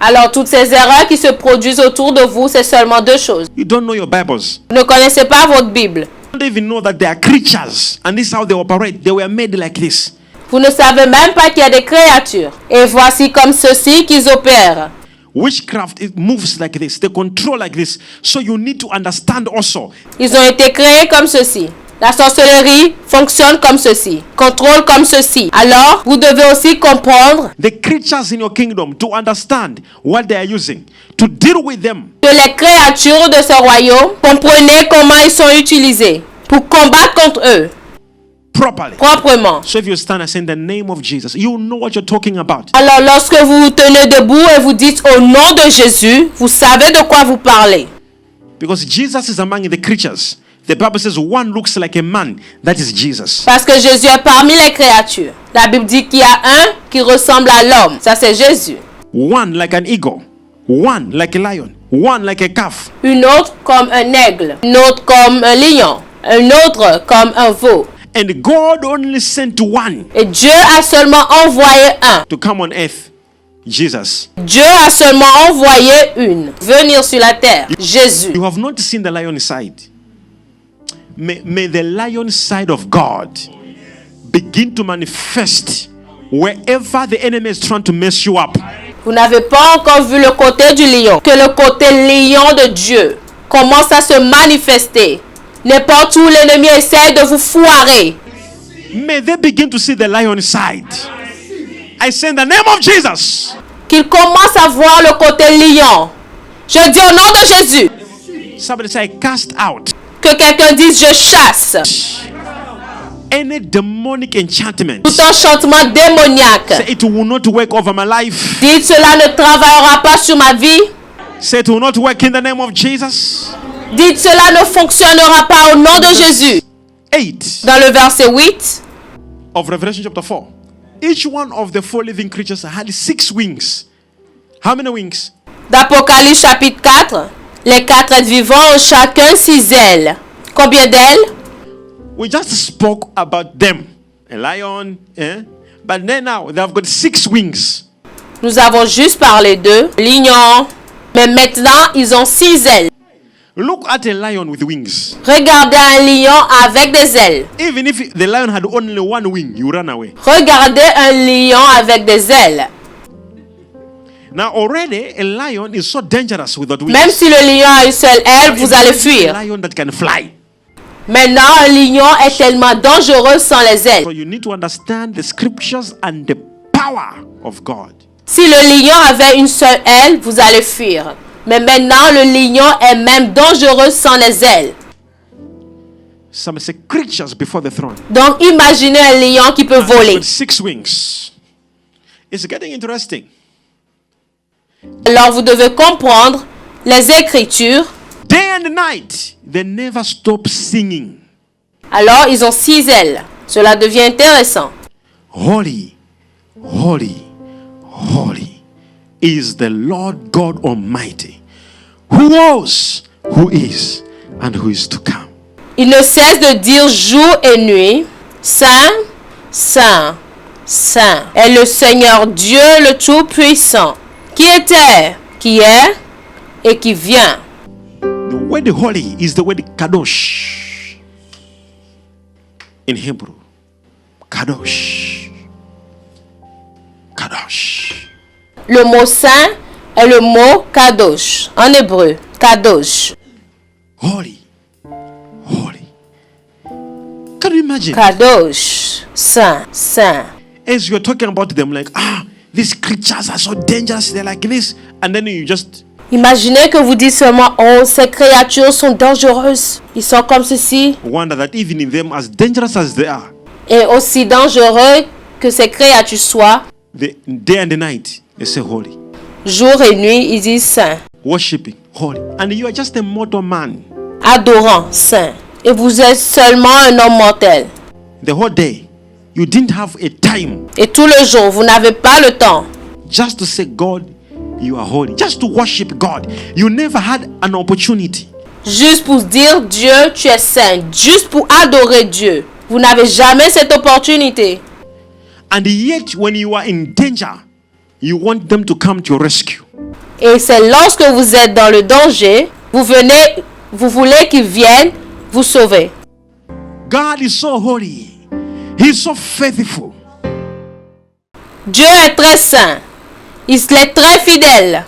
Speaker 2: Alors, toutes ces erreurs qui se produisent autour de vous, c'est seulement deux choses.
Speaker 1: You don't know your Bibles.
Speaker 2: Vous ne connaissez pas votre Bible.
Speaker 1: You don't even know that they are creatures. And this is how they operate. They were made like this.
Speaker 2: Vous ne savez même pas qu'il y a des créatures. Et voici comme ceci qu'ils opèrent.
Speaker 1: Witchcraft, it moves like this. They control like this. So you need to understand also.
Speaker 2: Ils ont été créés comme ceci. La sorcellerie fonctionne comme ceci, contrôle comme ceci. Alors, vous devez aussi comprendre
Speaker 1: The creatures in your kingdom, to understand what they are using, to deal with them.
Speaker 2: que les créatures de ce royaume, comprenez comment ils sont utilisés pour combattre contre eux
Speaker 1: Properly.
Speaker 2: proprement.
Speaker 1: So if you stand and say in the name of Jesus, you know what you're talking about.
Speaker 2: Alors, lorsque vous vous tenez debout et vous dites au nom de Jésus, vous savez de quoi vous parlez.
Speaker 1: Because Jesus is among the creatures. The Bible says one looks like a man. That is Jesus.
Speaker 2: Parce que Jésus est parmi les créatures. La Bible dit qu'il y a un qui ressemble à l'homme. Ça, c'est Jésus.
Speaker 1: One like an eagle. One like a lion. One like a calf.
Speaker 2: Une autre comme un aigle. Une autre comme un lion. Un autre comme un veau.
Speaker 1: And God only sent one
Speaker 2: Et Dieu a seulement envoyé un.
Speaker 1: to come on earth, Jesus.
Speaker 2: Dieu a seulement envoyé une. Venir sur la terre, Jésus.
Speaker 1: You have not seen the lion side. May the lion side of God begin to manifest wherever the enemy is trying to mess you up.
Speaker 2: Vous n'avez pas encore vu le côté du lion. Que le côté lion de Dieu commence à se manifester. N'importe où l'ennemi essaie de vous foirer.
Speaker 1: May they begin to see the lion side. I say in the name of Jesus.
Speaker 2: Qu'il commence à voir le côté lion. Je dis au nom de Jésus.
Speaker 1: Somebody say, I cast out
Speaker 2: Que quelqu'un dise je chasse
Speaker 1: any demonic enchantment.
Speaker 2: tout enchantement démoniaque.
Speaker 1: Say it will not work over my life.
Speaker 2: Dites cela ne travaillera pas sur ma vie.
Speaker 1: Say it will not work in the name of Jesus.
Speaker 2: Dites cela ne fonctionnera pas au nom de Jésus.
Speaker 1: 8
Speaker 2: Dans le verset 8
Speaker 1: of Revelation chapter 4. Each one of the 4 living creatures had 6 wings. How many wings?
Speaker 2: d'Apocalypse chapitre 4, les 4 êtres vivants ont chacun 6 ailes. Combien d'ailes?
Speaker 1: We just spoke about them. A lion, but then now they have got 6 wings.
Speaker 2: Nous avons juste parlé d'eux, lion. Mais maintenant, ils ont 6 ailes.
Speaker 1: Look at a lion with wings.
Speaker 2: Regardez un lion avec des ailes.
Speaker 1: Even if the lion had only 1 wing, you run away.
Speaker 2: Regardez un lion avec des ailes.
Speaker 1: Now already a lion is so dangerous without wings.
Speaker 2: Même si le lion a une seule aile, vous allez fuir.
Speaker 1: A lion that can fly.
Speaker 2: Maintenant, un lion est tellement dangereux sans les ailes.
Speaker 1: So you need to understand the scriptures and the power of God.
Speaker 2: Si le lion avait une seule aile, vous allez fuir. Mais maintenant, le lion est même dangereux sans les ailes.
Speaker 1: Some say creatures before the throne.
Speaker 2: Donc, imaginez un lion qui peut voler.
Speaker 1: With 6 wings. It's getting interesting.
Speaker 2: Alors, vous devez comprendre les Écritures.
Speaker 1: Day and night, they never stop singing.
Speaker 2: Alors, ils ont 6 ailes. Cela devient intéressant.
Speaker 1: Holy, holy, holy is the Lord God Almighty, who was, who is, and who is to come.
Speaker 2: Ils ne cessent de dire jour et nuit, Saint, Saint, Saint est le Seigneur Dieu le Tout-Puissant, qui était, qui est et qui vient.
Speaker 1: The word holy is the word kadosh in Hebrew. Kadosh. Kadosh.
Speaker 2: Le mot saint est le mot kadosh en hébreu. Kadosh.
Speaker 1: Holy. Holy. Can you imagine?
Speaker 2: Kadosh. Saint. Saint.
Speaker 1: As you're talking about them, like, these creatures are so dangerous, they're like this, and then you just
Speaker 2: Imaginez que vous dites seulement, oh, ces créatures sont dangereuses. Ils sont comme ceci.
Speaker 1: wonder that even in them, as dangerous as they are,
Speaker 2: Et aussi dangereux que ces créatures soient,
Speaker 1: the day and the night, they say holy,
Speaker 2: jour et nuit, ils disent saint.
Speaker 1: worshiping, holy. And you are just a mortal man.
Speaker 2: Adorant, saint. Et vous êtes seulement un homme mortel.
Speaker 1: The whole day, you didn't have a time
Speaker 2: Et tout le jour, vous n'avez pas le temps
Speaker 1: just to say, God, you are holy. Just to worship God. You never had an opportunity.
Speaker 2: juste pour dire Dieu, tu es saint. Juste pour adorer Dieu. Vous n'avez jamais cette opportunité.
Speaker 1: And yet, when you are in danger, you want them to come to your rescue.
Speaker 2: Et c'est lorsque vous êtes dans le danger, vous voulez qu'ils viennent vous sauver.
Speaker 1: God is so holy. He is so faithful.
Speaker 2: Dieu est très saint. Il est très fidèle.